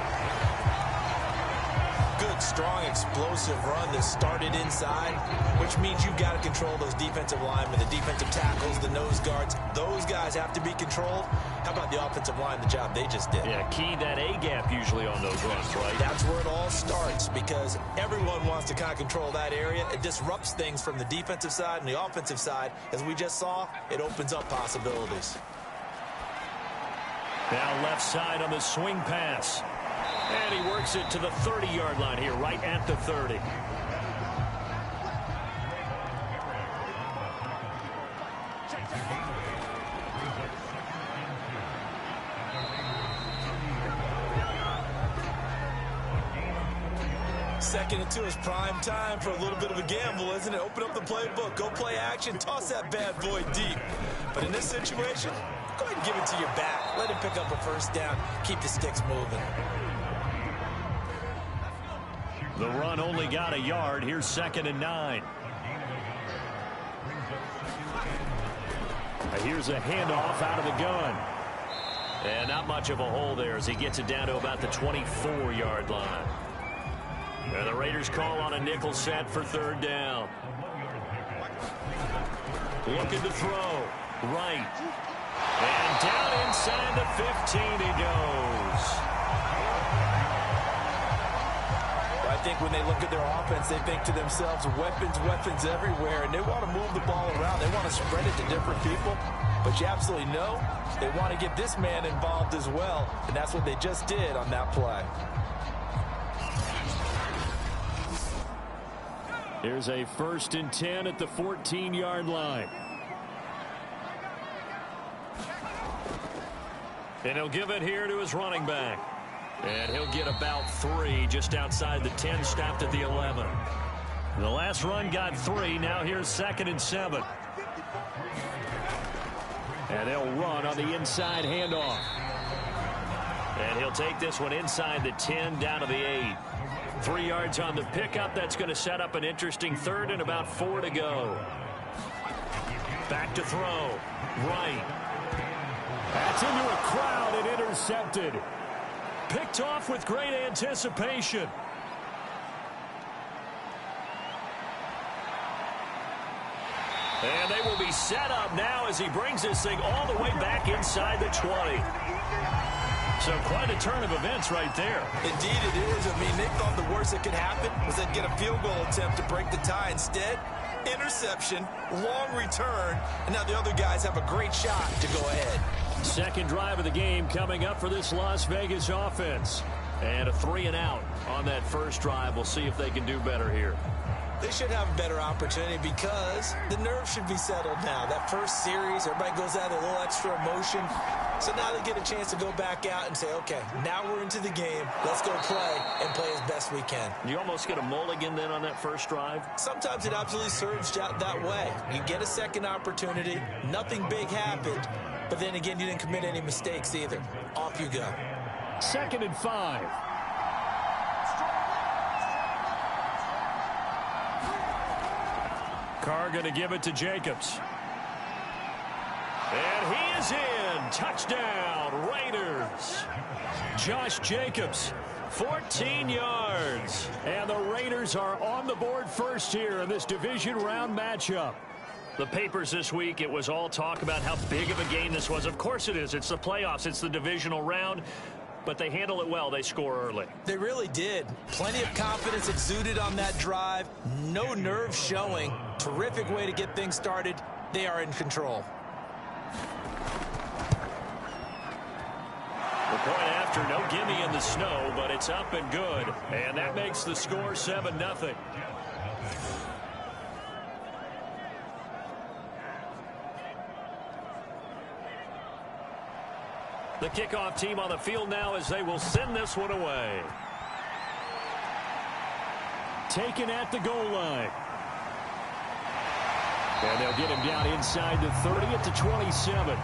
B: Good, strong, explosive run that started inside, which means you've got to control those defensive linemen, the defensive tackles, the nose guards. Those guys have to be controlled. How about the offensive line, the job they just did?
A: Yeah, key that A-gap usually on those runs, right?
B: That's where it all starts because everyone wants to kind of control that area. It disrupts things from the defensive side and the offensive side. As we just saw, it opens up possibilities.
A: Now left side on the swing pass. And he works it to the 30-yard line here, right at the 30.
B: Second and 2 is prime time for a little bit of a gamble, isn't it? Open up the playbook, go play action, toss that bad boy deep. But in this situation, go ahead and give it to your back. Let him pick up a first down, keep the sticks moving.
C: The run only got a yard. Here's 2nd and 9. Here's a handoff out of the gun.
A: And not much of a hole there as he gets it down to about the 24-yard line. And the Raiders call on a nickel set for 3rd down. Looking to throw. Right. And down inside the 15 he goes.
B: I think when they look at their offense, they think to themselves, weapons everywhere, and they want to move the ball around. They want to spread it to different people, but you absolutely know they want to get this man involved as well, and that's what they just did on that play.
C: Here's a 1st and 10 at the 14-yard line.
A: And he'll give it here to his running back. And he'll get about 3 just outside the 10, stopped at the 11.
C: The last run got 3. Now here's 2nd and 7. And they'll run on the inside handoff.
A: And he'll take this one inside the 10 down to the 8. 3 yards on the pickup. That's going to set up an interesting 3rd and about 4 to go. Back to throw. Right.
C: That's into a crowd and intercepted. Picked off with great anticipation.
A: And they will be set up now as he brings this thing all the way back inside the 20.
C: So quite a turn of events right there.
B: Indeed it is. I mean, they thought the worst that could happen was they'd get a field goal attempt to break the tie. Instead, interception, long return, and now the other guys have a great shot to go ahead.
C: Second drive of the game coming up for this Las Vegas offense.
A: And a 3 and out on that first drive. We'll see if they can do better here.
B: They should have a better opportunity because the nerves should be settled now. That first series, everybody goes out with a little extra emotion. So now they get a chance to go back out and say, okay, now we're into the game. Let's go play and play as best we can.
A: You almost get a mulligan then on that first drive?
B: Sometimes it absolutely serves out that way. You get a second opportunity. Nothing big happened. But then again, you didn't commit any mistakes either. Off you go.
C: 2nd and 5. Carr going to give it to Jacobs.
A: And he is in. Touchdown, Raiders.
C: Josh Jacobs, 14 yards. And the Raiders are on the board first here in this division round matchup.
A: The papers this week, it was all talk about how big of a game this was. Of course it is. It's the playoffs. It's the divisional round. But they handle it well. They score early.
B: They really did. Plenty of confidence exuded on that drive. No nerves showing. Terrific way to get things started. They are in control.
A: The point after, no gimme in the snow, but it's up and good. And that makes the score 7-0. The kickoff team on the field now as they will send this one away.
C: Taken at the goal line. And they'll get him down inside the 30 at the 27.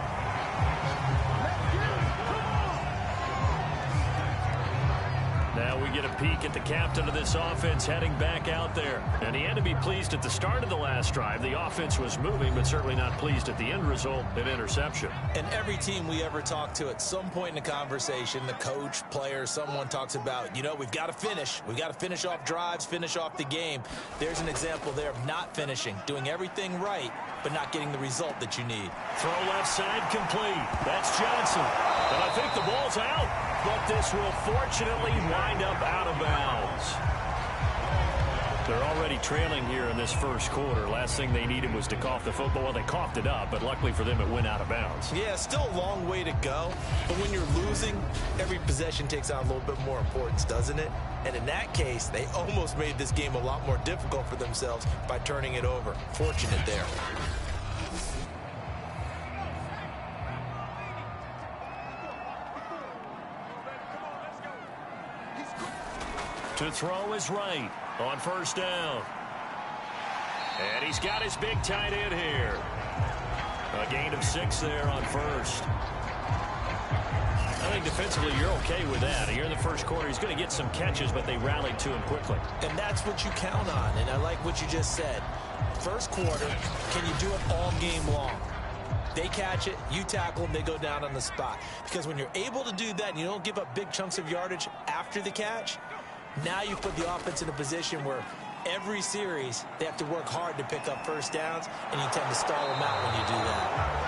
A: Now we get a peek at the captain of this offense heading back out there. And he had to be pleased at the start of the last drive. The offense was moving, but certainly not pleased at the end result, an interception.
B: And every team we ever talk to at some point in the conversation, the coach, player, someone talks about, you know, we've got to finish. We've got to finish off drives, finish off the game. There's an example there of not finishing, doing everything right, but not getting the result that you need.
A: Throw left side complete. That's Johnson. And I think the ball's out. But this will fortunately wind up out of bounds. They're already trailing here in this first quarter. Last thing they needed was to cough the football. Well, they coughed it up, but luckily for them, it went out of bounds.
B: Yeah, still a long way to go. But when you're losing, every possession takes on a little bit more importance, doesn't it? And in that case, they almost made this game a lot more difficult for themselves by turning it over. Fortunate there.
A: To throw is right on first down. And he's got his big tight end here. A gain of 6 there on first. I think defensively you're okay with that. Here in the first quarter, he's going to get some catches, but they rallied to him quickly.
B: And that's what you count on, and I like what you just said. First quarter, can you do it all game long? They catch it, you tackle them, they go down on the spot. Because when you're able to do that and you don't give up big chunks of yardage after the catch, now you put the offense in a position where every series they have to work hard to pick up first downs, and you tend to stall them out when you do that.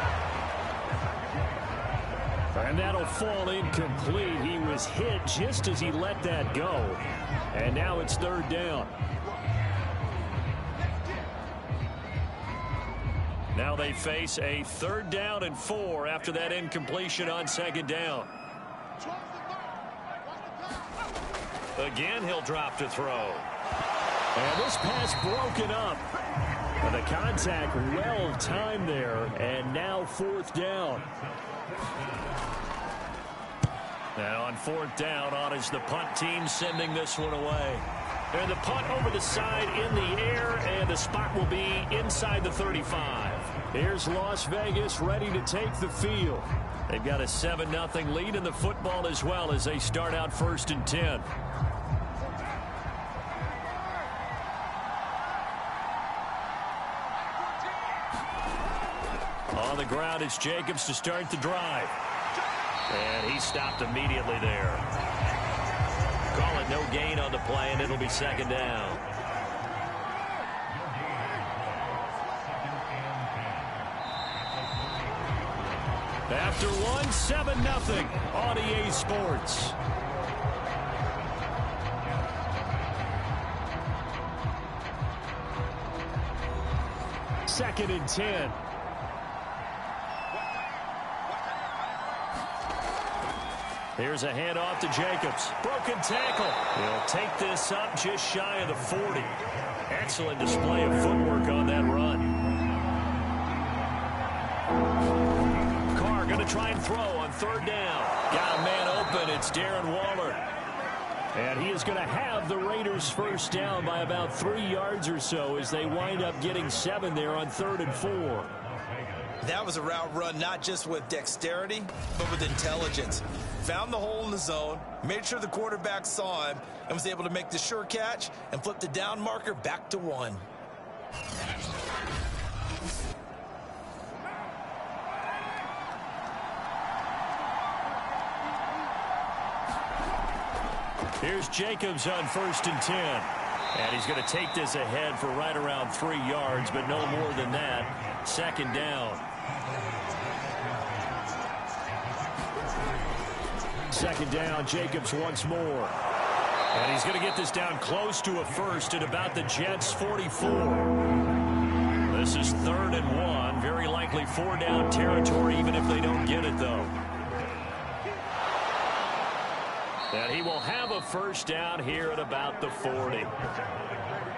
C: And that'll fall incomplete. He was hit just as he let that go. And now it's third down.
A: Now they face a 3rd down and 4 after that incompletion on 2nd down. Again, he'll drop to throw.
C: And this pass broken up. And the contact well timed there. And now 4th down. And on 4th down, on is the punt team sending this one away. And the punt over the side in the air, and the spot will be inside the 35. Here's Las Vegas ready to take the field. They've got a 7-0 lead in the football as well as they start out 1st and 10. On the ground, it's Jacobs to start the drive. And he stopped immediately there. Call it no gain on the play, and it'll be 2nd down. After one, 7-0 on EA Sports. Second and 10. Here's a handoff to Jacobs. Broken tackle. He'll take this up just shy of the 40. Excellent display of footwork on that run. Carr going to try and throw on 3rd down. Got a man open. It's Darren Waller. And he is going to have the Raiders 1st down by about 3 yards or so as they wind up getting 7 there on 3rd and 4.
B: That was a route run not just with dexterity, but with intelligence. Found the hole in the zone, made sure the quarterback saw him, and was able to make the sure catch and flip the down marker back to 1.
C: Here's Jacobs on 1st and 10. And he's going to take this ahead for right around 3 yards, but no more than that. 2nd down. 2nd down, Jacobs once more. And he's going to get this down close to a 1st at about the Jets' 44. This is 3rd and 1. Very likely 4-down territory, even if they don't get it, though. And he will have a 1st down here at about the 40.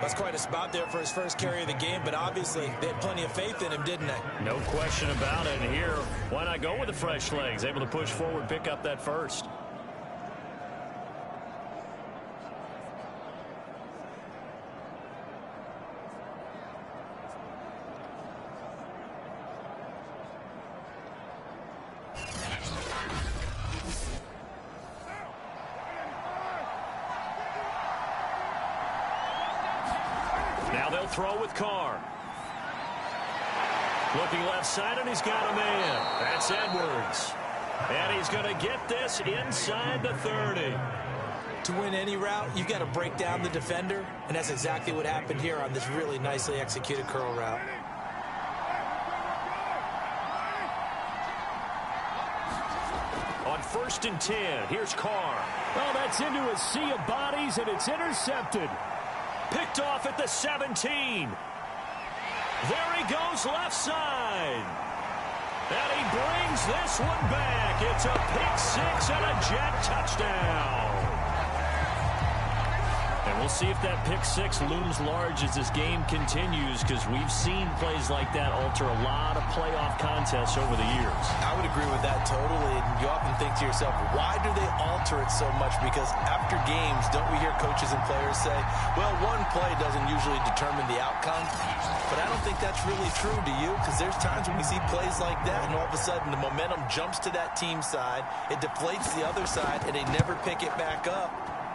B: That's quite a spot there for his first carry of the game, but obviously they had plenty of faith in him, didn't they?
C: No question about it. And here, why not go with the fresh legs? Able to push forward, pick up that 1st. Now they'll throw with Carr. Looking left side, and he's got a man. That's Edwards. And he's going to get this inside the 30.
B: To win any route, you've got to break down the defender, and that's exactly what happened here on this really nicely executed curl route.
C: On 1st and 10, here's Carr. Well, that's into a sea of bodies, and it's intercepted. Picked off at the 17. There he goes left side. And he brings this one back. It's a pick 6 and a Jet touchdown. And we'll see if that pick 6 looms large as this game continues, because we've seen plays like that alter a lot of playoff contests over the years.
B: I would agree with that totally. And you often think to yourself, why do they alter it so much? Because after games, don't we hear coaches and players say, well, one play doesn't usually determine the outcome? But I don't think that's really true, do you? Because there's times when we see plays like that, and all of a sudden the momentum jumps to that team side, it deflates the other side, and they never pick it back up.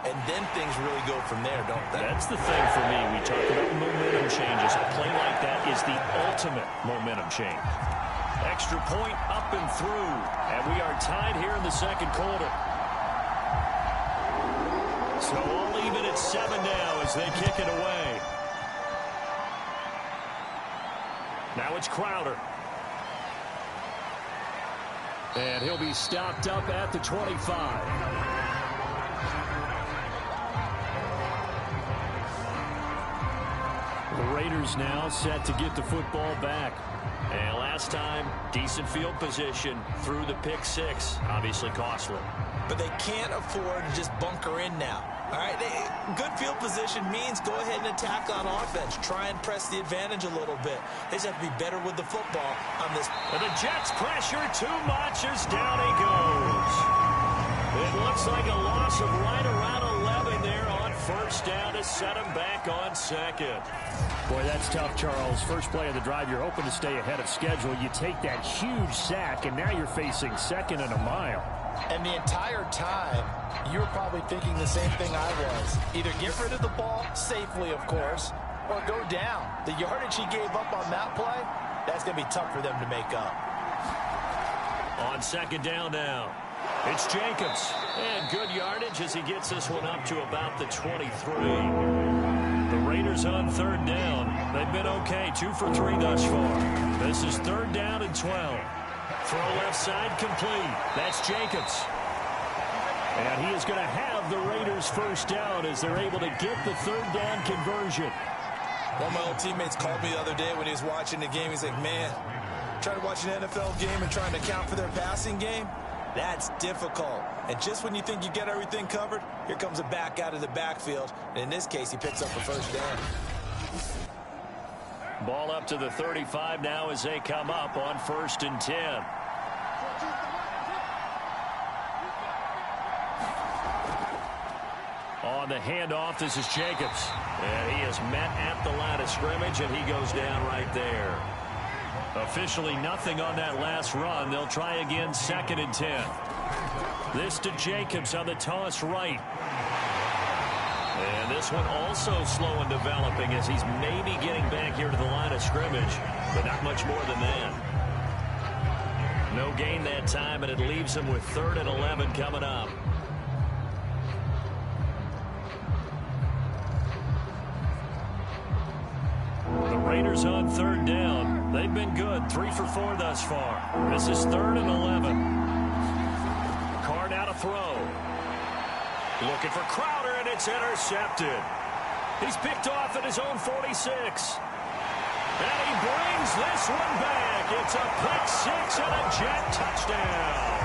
B: And then things really go from there, don't they?
C: That's the thing for me. We talk about momentum changes. A play like that is the ultimate momentum change. Extra point up and through. And we are tied here in the 2nd quarter. So all even at 7 now as they kick it away. Now it's Crowder. And he'll be stopped up at the 25. The Raiders now set to get the football back. And last time, decent field position through the pick 6. Obviously costly.
B: But they can't afford to just bunker in now. All right, good field position means go ahead and attack on offense. Try and press the advantage a little bit. They just have to be better with the football on this.
C: And the Jets pressure too much as down he goes. It
A: looks like a loss of right around 11 there on first down to set him back on second.
C: Boy, that's tough, Charles. First play of the drive, you're hoping to stay ahead of schedule. You take that huge sack, and now you're facing second and a mile.
B: And the entire time, you were probably thinking the same thing I was. Either get rid of the ball, safely, of course, or go down. The yardage he gave up on that play, that's going to be tough for them to make up.
A: On second down now, it's Jacobs. And good yardage as he gets this one up to about the 23. The Raiders on third down. They've been okay, 2 for 3 thus far. This is third down and 12. Throw left side complete. That's Jacobs. And he is going to have the Raiders first down as they're able to get the third down conversion.
B: One of my old teammates called me the other day when he was watching the game. He's like, man, trying to watch an NFL game and trying to account for their passing game, that's difficult. And just when you think you get everything covered, here comes a back out of the backfield. And in this case, he picks up a first down.
A: Ball up to the 35 now as they come up on 1st and 10. On the handoff, this is Jacobs. And he is met at the line of scrimmage, and he goes down right there. Officially nothing on that last run. They'll try again 2nd and 10. This to Jacobs on the toss right. And this one also slow in developing as he's maybe getting back here to the line of scrimmage, but not much more than that. No gain that time, and it leaves him with 3rd and 11 coming up. The Raiders on third down. They've been good, 3 for 4 thus far. This is 3rd and 11. Carr now to throw. Looking for Crowder, and it's intercepted. He's picked off at his own 46. And he brings this one back. It's a pick 6 and a Jet touchdown.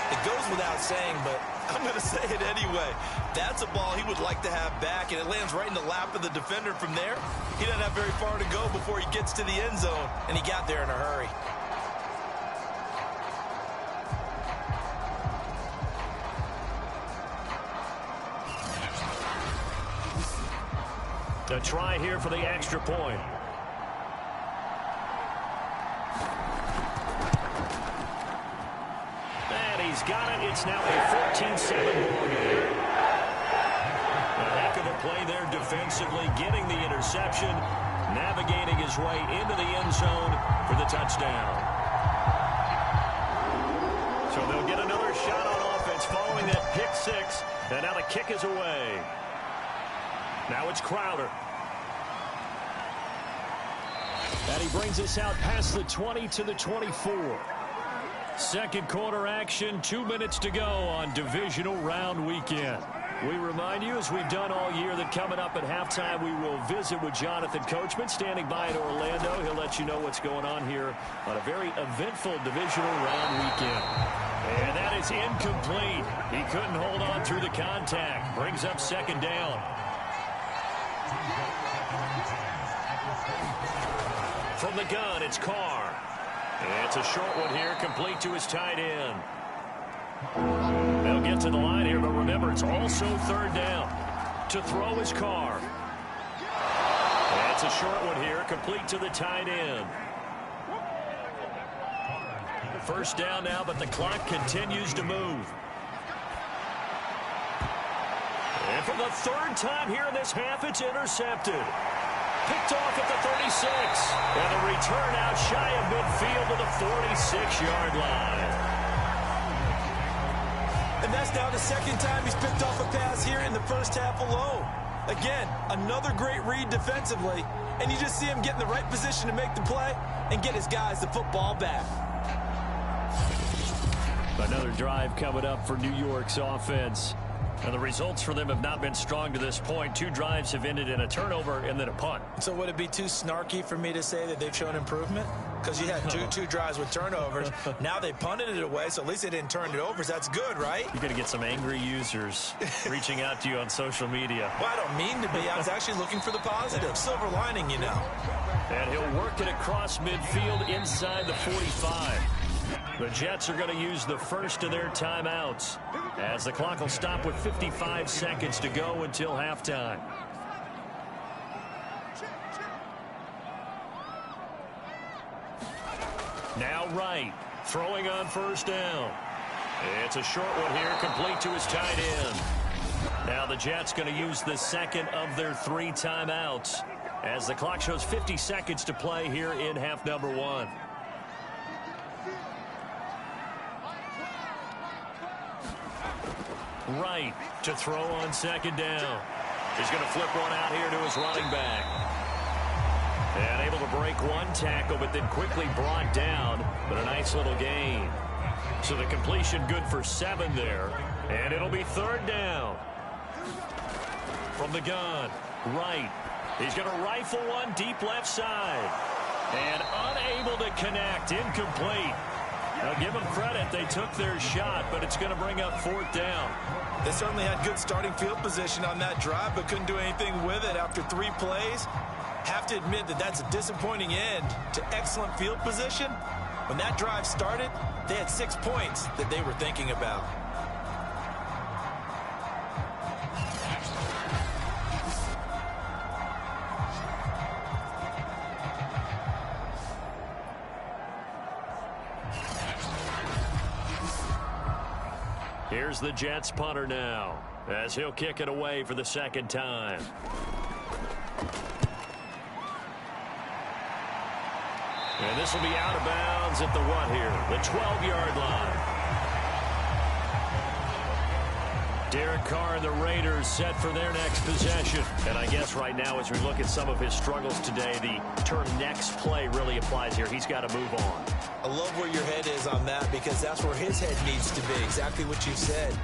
B: It goes without saying, but I'm going to say it anyway. That's a ball he would like to have back, and it lands right in the lap of the defender from there. He doesn't have very far to go before he gets to the end zone, and he got there in a hurry.
A: A try here for the extra point. And he's got it. It's now a 14-7 ball game. A heck of a play there defensively, getting the interception, navigating his way into the end zone for the touchdown. So they'll get another shot on offense following that pick 6, and now the kick is away. Now it's Crowder. And he brings us out past the 20 to the 24. Second quarter action, 2 minutes to go on divisional round weekend. We remind you, as we've done all year, that coming up at halftime, we will visit with Jonathan Coachman standing by in Orlando. He'll let you know what's going on here on a very eventful divisional round weekend. And that is incomplete. He couldn't hold on through the contact. Brings up 2nd down. From the gun, it's Carr. And it's a short one here, complete to his tight end. They'll get to the line here, but remember, it's also 3rd down. To throw is Carr. And it's a short one here, complete to the tight end. 1st down now, but the clock continues to move. And for the 3rd time here in this half, it's intercepted. Picked off at the 36. And a return out shy of midfield to the 46-yard line.
B: And that's now the 2nd time he's picked off a pass here in the first half alone. Again, another great read defensively. And you just see him get in the right position to make the play and get his guys the football back.
C: Another drive coming up for New York's offense.
A: And the results for them have not been strong to this point. 2 drives have ended in a turnover and then a punt.
B: So would it be too snarky for me to say that they've shown improvement? Because you had two drives with turnovers. Now they punted it away, so at least they didn't turn it over. So that's good, right?
A: You're going to get some angry users reaching out to you on social media.
B: Well, I don't mean to be. I was actually looking for the positive. Silver lining, you know.
A: And he'll work it across midfield inside the 45. The Jets are going to use the first of their timeouts as the clock will stop with 55 seconds to go until halftime. Now Wright throwing on first down. It's a short one here, complete to his tight end. Now the Jets going to use the second of their 3 timeouts as the clock shows 50 seconds to play here in half number 1. Wright to throw on second down. He's going to flip one out here to his running back. And able to break one tackle, but then quickly brought down. But a nice little gain. So the completion good for 7 there. And it'll be third down. From the gun, Wright. He's going to rifle one deep left side. And unable to connect, incomplete. Now give them credit, they took their shot, but it's going to bring up fourth down.
B: They certainly had good starting field position on that drive, but couldn't do anything with it after 3 plays. Have to admit that that's a disappointing end to excellent field position. When that drive started, they had 6 points that they were thinking about.
A: Here's the Jets punter now as he'll kick it away for the second time. And this will be out of bounds at the what here? The 12-yard line. Derek Carr and the Raiders set for their next possession. And I guess right now as we look at some of his struggles today, the term next play really applies here. He's got to move on.
B: I love where your head is on that because that's where his head needs to be. Exactly what you said.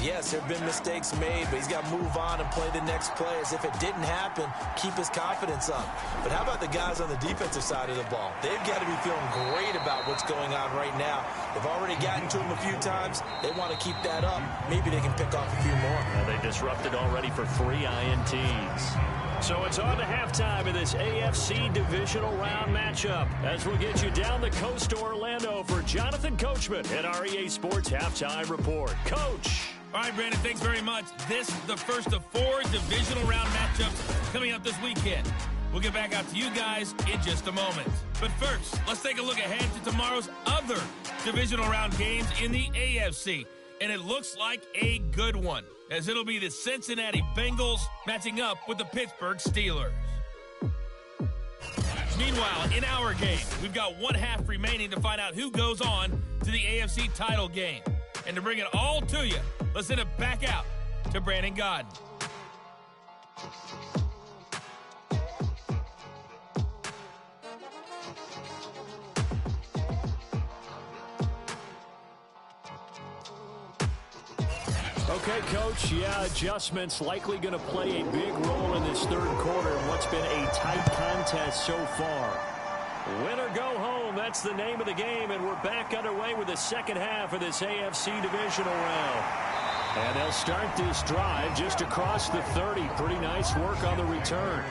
B: Yes, there have been mistakes made, but he's got to move on and play the next play as if it didn't happen, keep his confidence up. But how about the guys on the defensive side of the ball? They've got to be feeling great about what's going on right now. They've already gotten to him a few times. They want to keep that up. Maybe they can pick off a few more.
A: Well, they disrupted already for 3 INTs. So it's on to halftime of this AFC divisional round matchup as we'll get you down the coast to Orlando for Jonathan Coachman at our EA Sports Halftime Report. Coach.
D: All right, Brandon, thanks very much. This is the first of 4 divisional round matchups coming up this weekend. We'll get back out to you guys in just a moment. But first, let's take a look ahead to tomorrow's other divisional round games in the AFC. And it looks like a good one, as it'll be the Cincinnati Bengals matching up with the Pittsburgh Steelers. Meanwhile, in our game, we've got 1 half remaining to find out who goes on to the AFC title game. And to bring it all to you, let's send it back out to Brandon Godden.
C: Okay, Coach, yeah, adjustments likely going to play a big role in this third quarter in what's been a tight contest so far.
A: Win or go home, that's the name of the game, and we're back underway with the second half of this AFC divisional round.
C: And they'll start this drive just across the 30. Pretty nice work on the return.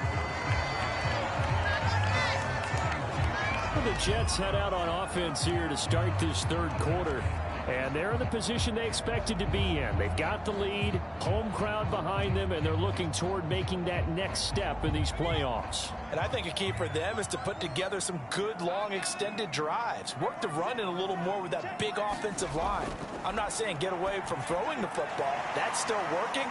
C: The Jets head out on offense here to start this third quarter. And they're in the position they expected to be in. They've got the lead, home crowd behind them, and they're looking toward making that next step in these playoffs.
B: And I think a key for them is to put together some good, long, extended drives. Work the run in a little more with that big offensive line. I'm not saying get away from throwing the football. That's still working.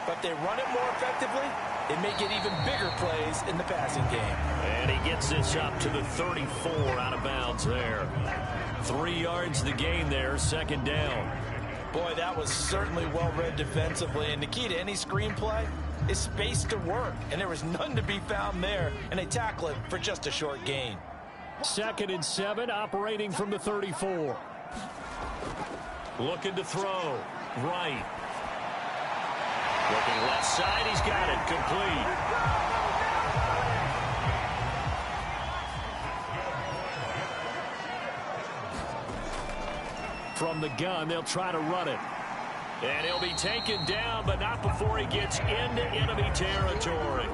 B: But if they run it more effectively, it may get even bigger plays in the passing game.
A: And he gets this up to the 34 out of bounds there. 3 yards the gain there, second down.
B: Boy, that was certainly well-read defensively. And the key to any screenplay is space to work. And there was none to be found there. And they tackle it for just a short gain.
C: 2nd and 7, operating from the 34.
A: Looking to throw. Right. Looking left side, he's got it, complete.
C: From the gun, they'll try to run it.
A: And he'll be taken down, but not before he gets into enemy territory.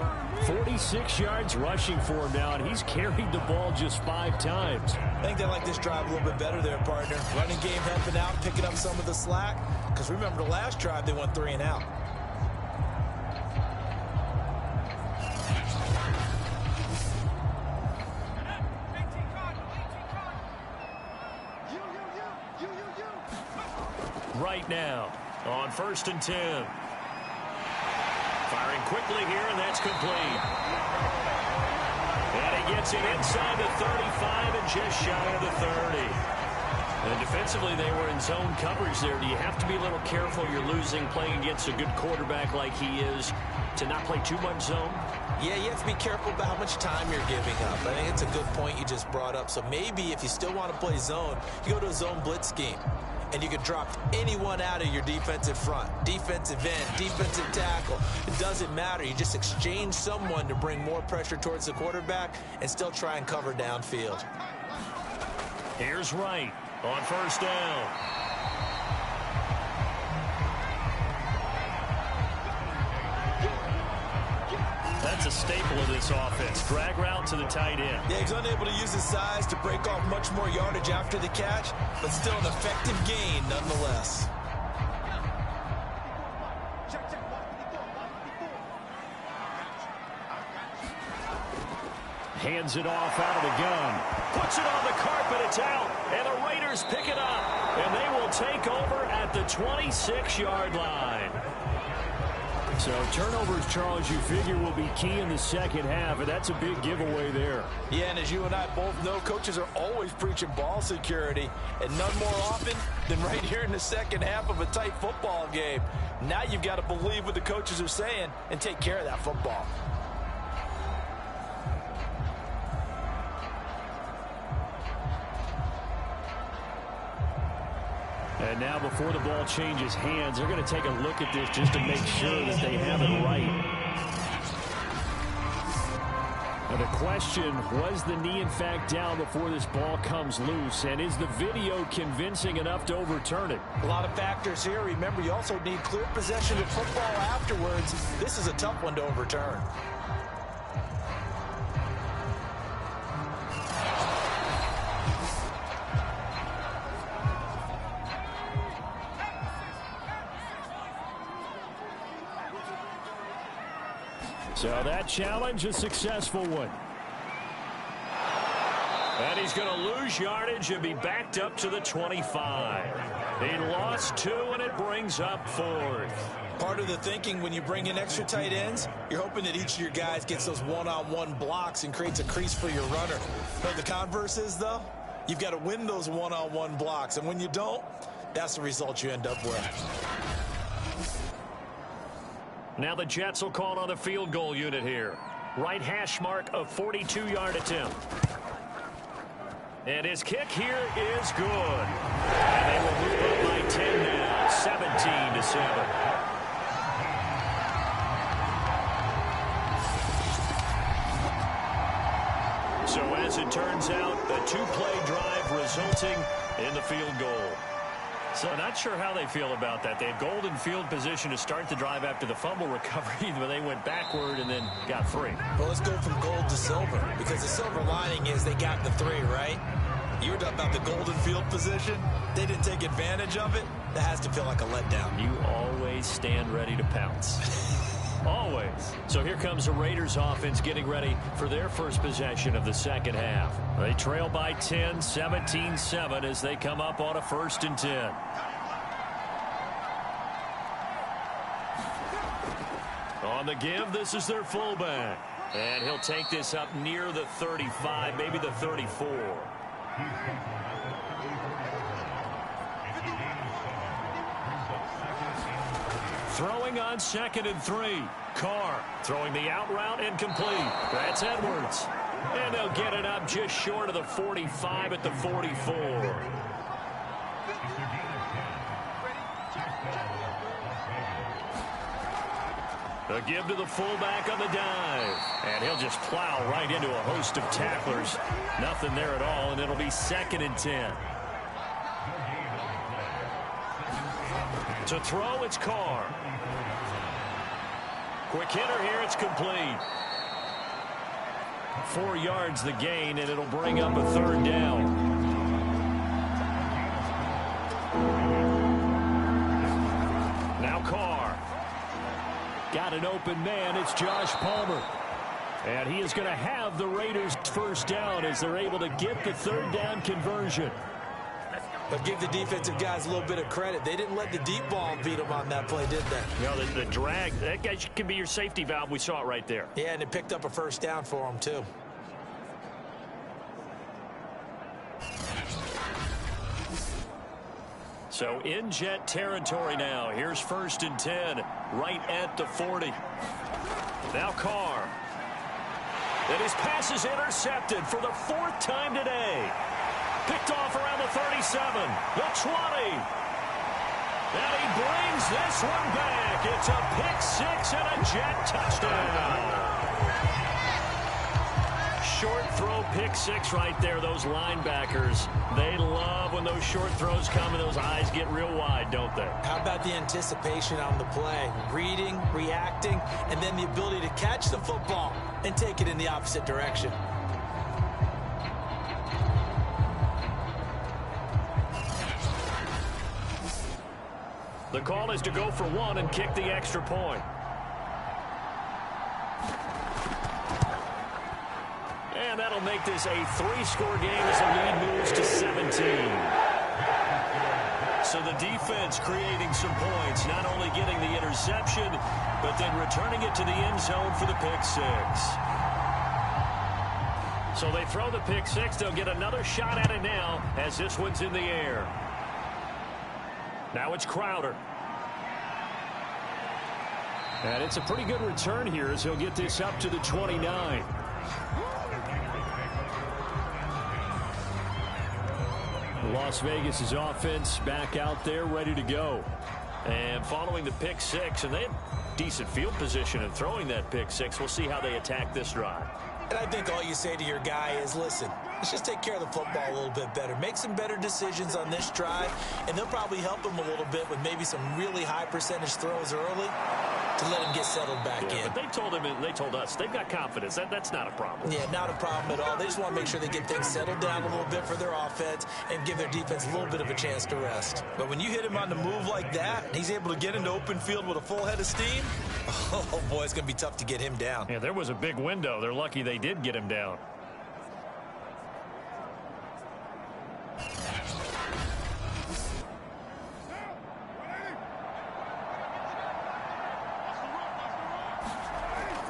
C: 46 yards rushing for him now, and he's carried the ball just 5 times.
B: I think they like this drive a little bit better there, partner. Running game helping out, picking up some of the slack. Because remember, the last drive, they went 3 and out.
A: Right now, on 1st and 10. Firing quickly here, and that's complete. And he gets it inside the 35 and just shy of the 30. And defensively, they were in zone coverage there. Do you have to be a little careful? You're losing, playing against a good quarterback like he is, to not play too much zone?
B: Yeah, you have to be careful about how much time you're giving up. I think it's a good point you just brought up. So maybe if you still want to play zone, you go to a zone blitz scheme. And you can drop anyone out of your defensive front, defensive end, defensive tackle. It doesn't matter. You just exchange someone to bring more pressure towards the quarterback and still try and cover downfield.
A: Here's Wright on 1st down. That's a staple of this offense. Drag route to the tight end.
B: Yeah, he's unable to use his size to break off much more yardage after the catch, but still an effective gain nonetheless.
C: Hands it off out of the gun.
A: Puts it on the carpet. It's out. And the Raiders pick it up. And they will take over at the 26-yard line.
C: So turnovers, Charles, you figure will be key in the second half, and that's a big giveaway there.
B: Yeah, and as you and I both know, coaches are always preaching ball security, and none more often than right here in the second half of a tight football game. Now you've got to believe what the coaches are saying and take care of that football.
C: And now before the ball changes hands, they're going to take a look at this just to make sure that they have it right. Now the question, was the knee in fact down before this ball comes loose? And is the video convincing enough to overturn it?
B: A lot of factors here. Remember, you also need clear possession of football afterwards. This is a tough one to overturn.
C: So that challenge, a successful one.
A: And he's going to lose yardage and be backed up to the 25. He lost 2, and it brings up 4th.
B: Part of the thinking when you bring in extra tight ends, you're hoping that each of your guys gets those one-on-one blocks and creates a crease for your runner. But the converse is, though, you've got to win those one-on-one blocks. And when you don't, that's the result you end up with.
A: Now the Jets will call on a field goal unit here. Right hash mark, a 42-yard attempt. And his kick here is good. And they will move up by 10 now, 17-7. So as it turns out, a 2-play drive resulting in the field goal. So not sure how they feel about that. They had golden field position to start the drive after the fumble recovery, but they went backward and then got 3.
B: Well, let's go from gold to silver, because the silver lining is they got the 3, right? You were talking about the golden field position. They didn't take advantage of it. That has to feel like a letdown.
A: You always stand ready to pounce. Always. So here comes the Raiders offense getting ready for their first possession of the second half. They trail by 10, 17-7 as they come up on a 1st and 10. On the give, this is their fullback. And he'll take this up near the 35, maybe the 34. Throwing on 2nd and 3. Carr throwing the out route incomplete. That's Edwards. And they'll get it up just short of the 45 at the 44. A give to the fullback on the dive. And he'll just plow right into a host of tacklers. Nothing there at all, and it'll be 2nd and 10. To throw, it's Carr. Quick hitter here, it's complete.
C: 4 yards the gain, and it'll bring up a third down. Now Carr. Got an open man. It's Josh Palmer. And he is going to have the Raiders' first down as they're able to get the third down conversion.
B: But give the defensive guys a little bit of credit. They didn't let the deep ball beat them on that play, did they?
C: No, the drag, that guy can be your safety valve. We saw it right there.
B: Yeah, and it picked up a first down for them, too.
C: So in Jet territory now. Here's 1st and 10, right at the 40. Now Carr. And his pass is intercepted for the 4th time today. Picked off around the 37, the 20. And he brings this one back. It's a pick 6 and a Jet touchdown. Short throw, pick 6 right there. Those linebackers, they love when those short throws come and those eyes get real wide, don't they?
B: How about the anticipation on the play? Reading, reacting, and then the ability to catch the football and take it in the opposite direction.
C: The call is to go for 1 and kick the extra point. And that'll make this a 3-score game as the lead moves to 17. So the defense creating some points, not only getting the interception, but then returning it to the end zone for the pick 6. So they throw the pick 6. They'll get another shot at it now as this one's in the air. Now it's Crowder. And it's a pretty good return here as he'll get this up to the 29. Las Vegas' offense back out there ready to go. And following the pick 6, and they had decent field position in throwing that pick 6. We'll see how they attack this drive.
B: And I think all you say to your guy is, listen, let's just take care of the football a little bit better. Make some better decisions on this drive, and they'll probably help him a little bit with maybe some really high percentage throws early to let him get settled back in.
C: But they told him, and they told us, they've got confidence. That's not a problem.
B: Yeah, not a problem at all. They just want to make sure they get things settled down a little bit for their offense and give their defense a little bit of a chance to rest. But when you hit him on the move like that, and he's able to get into open field with a full head of steam, oh, boy, it's going to be tough to get him down.
C: Yeah, there was a big window. They're lucky they did get him down.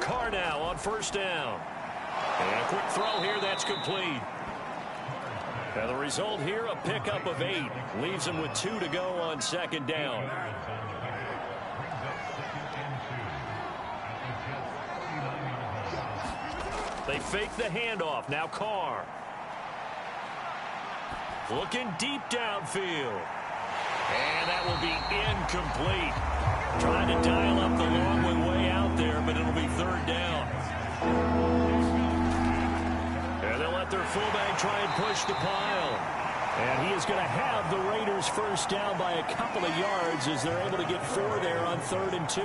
C: Carr now on 1st down. And a quick throw here, that's complete. And the result here, a pickup of 8. Leaves him with 2 to go on 2nd down. They fake the handoff. Now Carr. Looking deep downfield. And that will be incomplete. Trying to dial up the long one way out there, but it'll be 3rd down. And they'll let their fullback try and push the pile. And he is going to have the Raiders' first down by a couple of yards as they're able to get 4 there on 3rd and 2.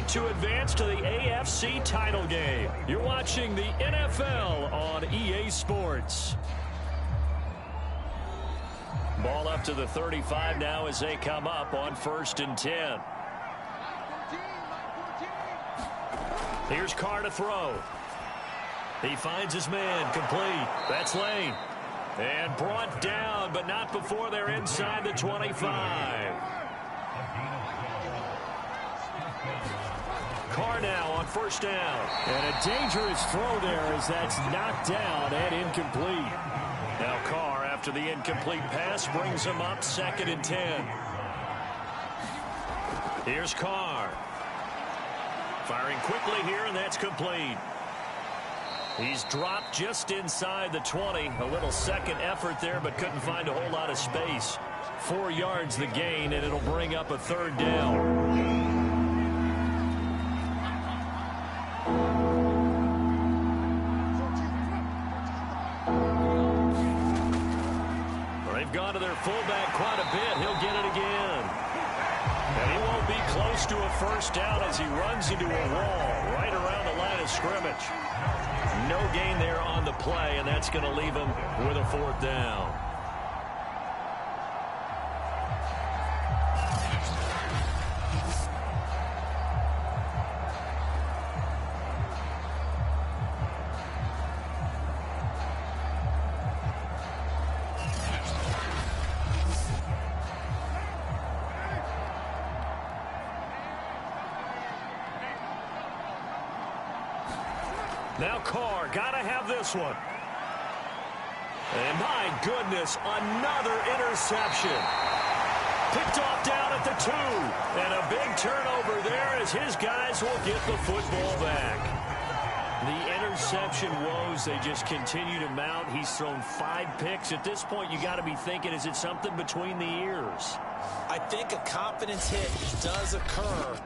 C: To advance to the AFC title game. You're watching the NFL on EA Sports. Ball up to the 35 now as they come up on 1st and 10. Here's Carr to throw. He finds his man, complete. That's Lane. And brought down, but not before they're inside the 25. Carr now on 1st down. And a dangerous throw there as that's knocked down and incomplete. Now Carr, after the incomplete pass, brings him up 2nd and 10.
A: Here's Carr. Firing quickly here, and that's complete. He's dropped just inside the 20. A little second effort there, but couldn't find a whole lot of space. 4 yards the gain, and it'll bring up a third down. They've gone to their fullback quite a bit. He'll get it again. And he won't be close to a first down as he runs into a wall right around the line of scrimmage. No gain there on the play, and that's going to leave him with a fourth down. Now Carr, got to have this one. And my goodness, another interception. Picked off down at the 2. And a big turnover there as his guys will get the football back. The interception woes, they just continue to mount. He's thrown 5 picks. At this point, you got to be thinking, is it something between the ears?
B: I think a confidence hit does occur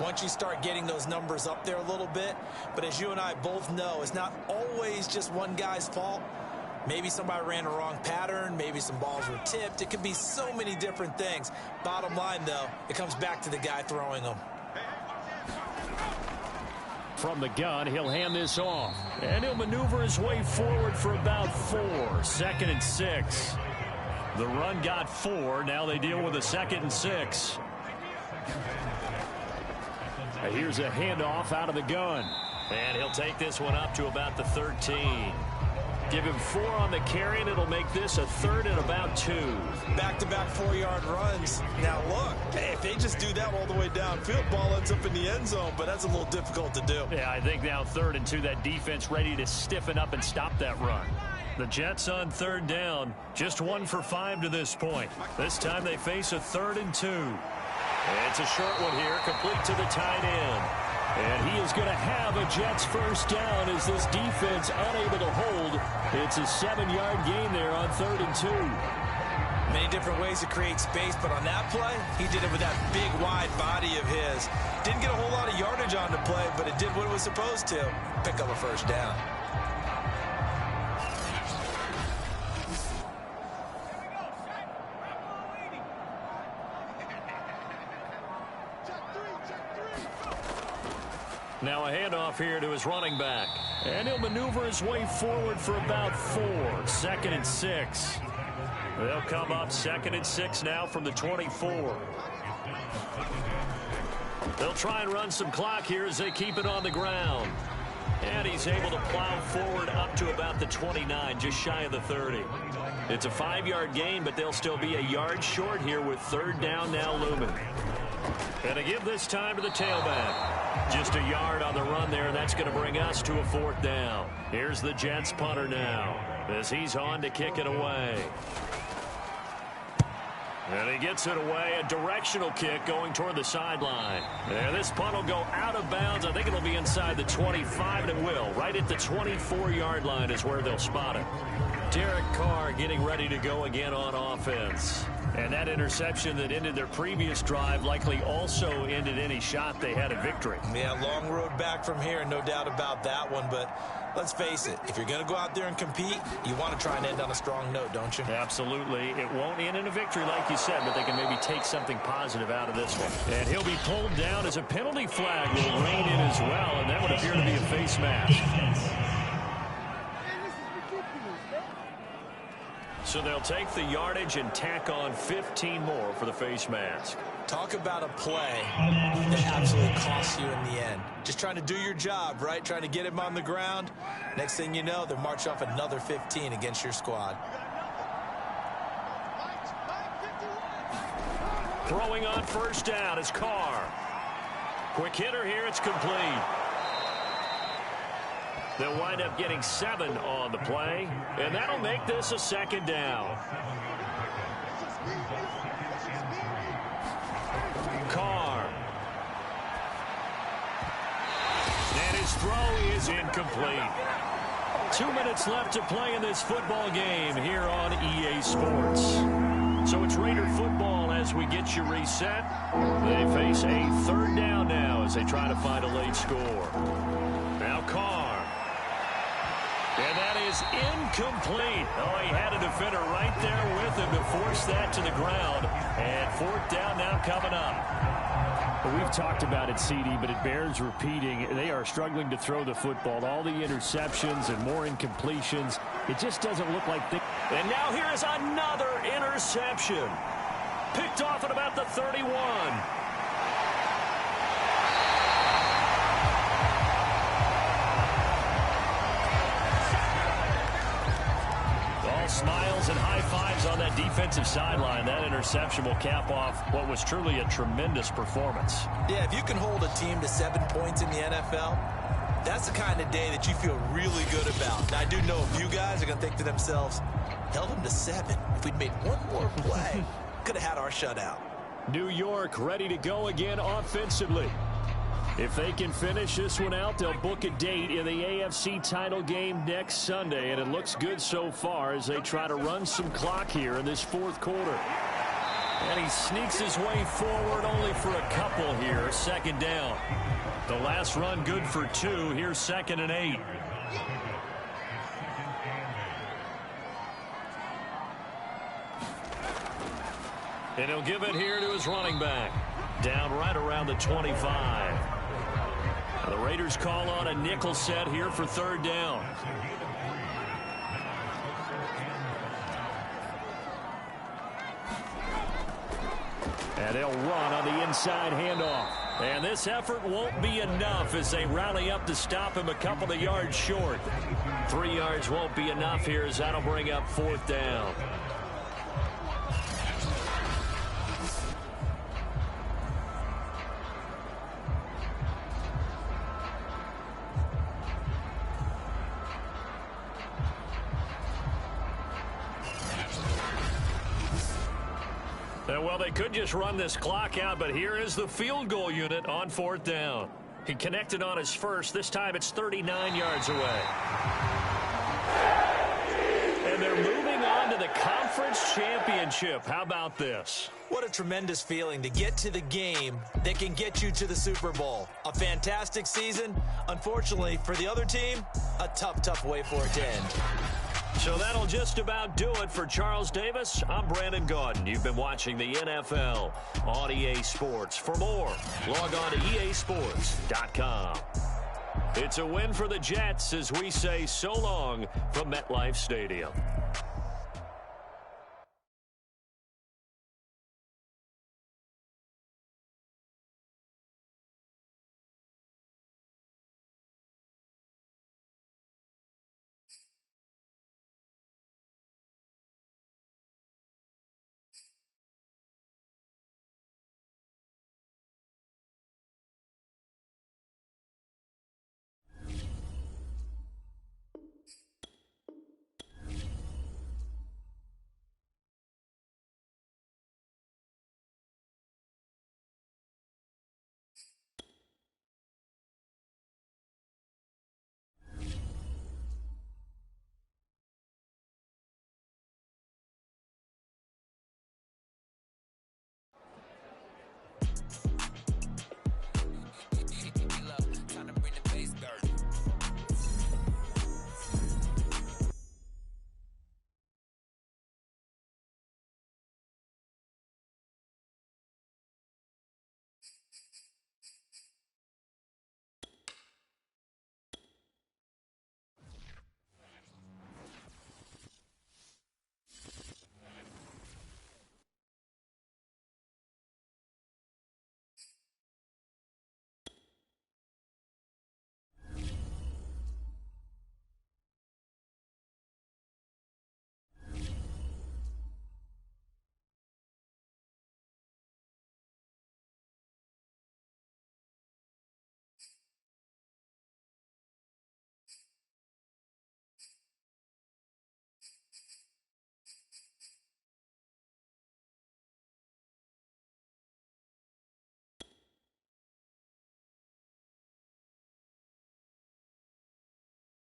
B: once you start getting those numbers up there a little bit. But as you and I both know, it's not always just one guy's fault. Maybe somebody ran a wrong pattern. Maybe some balls were tipped. It could be so many different things. Bottom line, though, it comes back to the guy throwing them.
C: From the gun, he'll hand this off. And he'll maneuver his way forward for about 4. 2nd and 6. The run got 4. Now they deal with a 2nd and 6. Here's a handoff out of the gun.
A: And he'll take this one up to about the 13. Give him 4 on the carry, and it'll make this a 3rd and about 2.
B: Back-to-back 4-yard runs. Now, look, hey, if they just do that all the way downfield, ball ends up in the end zone, but that's a little difficult to do.
C: Yeah, I think now 3rd and 2, that defense ready to stiffen up and stop that run.
A: The Jets on 3rd down, just 1 for 5 to this point. This time they face a 3rd and 2. It's a short one here, complete to the tight end.
C: And he is going to have a Jets first down as this defense unable to hold. It's a 7-yard gain there on 3rd and 2.
B: Many different ways to create space, but on that play, he did it with that big, wide body of his. Didn't get a whole lot of yardage on the play, but it did what it was supposed to. Pick up a first down.
A: Now a handoff here to his running back.
C: And he'll maneuver his way forward for about 4. 2nd and 6.
A: They'll come up 2nd and 6 now from the 24. They'll try and run some clock here as they keep it on the ground. And he's able to plow forward up to about the 29, just shy of the 30. It's a 5-yard gain, but they'll still be a yard short here with 3rd down now looming. And they give this time to the tailback. Just a yard on the run there, and that's going to bring us to a 4th down. Here's the Jets punter now as he's on to kick it away. And he gets it away, a directional kick going toward the sideline. And this punt will go out of bounds. I think it'll be inside the 25, and it will. Right at the 24-yard line is where they'll spot it. Derek Carr getting ready to go again on offense. And that interception that ended their previous drive likely also ended any shot they had at victory.
B: Yeah, long road back from here, no doubt about that one. But let's face it, if you're going to go out there and compete, you want to try and end on a strong note, don't you?
C: Absolutely. It won't end in a victory like you said, but they can maybe take something positive out of this one. And he'll be pulled down as a penalty flag will rain in as well, and that would appear to be a face mask.
A: So they'll take the yardage and tack on 15 more for the face mask.
B: Talk about a play that absolutely costs you in the end. Just trying to do your job, right? Trying to get him on the ground. Next thing you know, they'll march off another 15 against your squad.
A: Throwing on 1st down is Carr. Quick hitter here, it's complete. They'll wind up getting 7 on the play, and that'll make this a 2nd down. Carr throw is incomplete.
C: 2 minutes left to play in this football game here on EA Sports. So it's Raider football as we get you reset. They face a third down now as they try to find a late score. Now Carr. And that is incomplete. Oh, he had a defender right there with him to force that to the ground. And fourth down now coming up. Well, we've talked about it, CD, but it bears repeating. They are struggling to throw the football. All the interceptions and more incompletions. It just doesn't look like they...
A: And now here is another interception. Picked off at about the 31. All smiles and high fives on that defensive sideline. That interception will cap off what was truly a tremendous performance.
B: Yeah, if you can hold a team to 7 points in the NFL, that's the kind of day that you feel really good about. Now, I do know a few guys are going to think to themselves, held them to 7. If we'd made one more play, could have had our shutout.
C: New York ready to go again offensively. If they can finish this one out, they'll book a date in the AFC title game next Sunday, and it looks good so far as they try to run some clock here in this fourth quarter. And he sneaks his way forward only for a couple here, second down. The last run good for 2. Here's 2nd and 8. And he'll give it here to his running back. Down right around the 25. And the Raiders call on a nickel set here for third down. And they'll run on the inside handoff. And this effort won't be enough as they rally up to stop him a couple of yards short. 3 yards won't be enough here as that'll bring up fourth down. Well, they could just run this clock out, but here is the field goal unit on fourth down. He connected on his first. This time it's 39 yards away. And they're moving on to the conference championship. How about this?
B: What a tremendous feeling to get to the game that can get you to the Super Bowl. A fantastic season. Unfortunately, for the other team, a tough way for it to end.
A: So that'll just about do it for Charles Davis. I'm Brandon Gaudin. You've been watching the NFL on EA Sports. For more, log on to easports.com. It's a win for the Jets as we say so long from MetLife Stadium.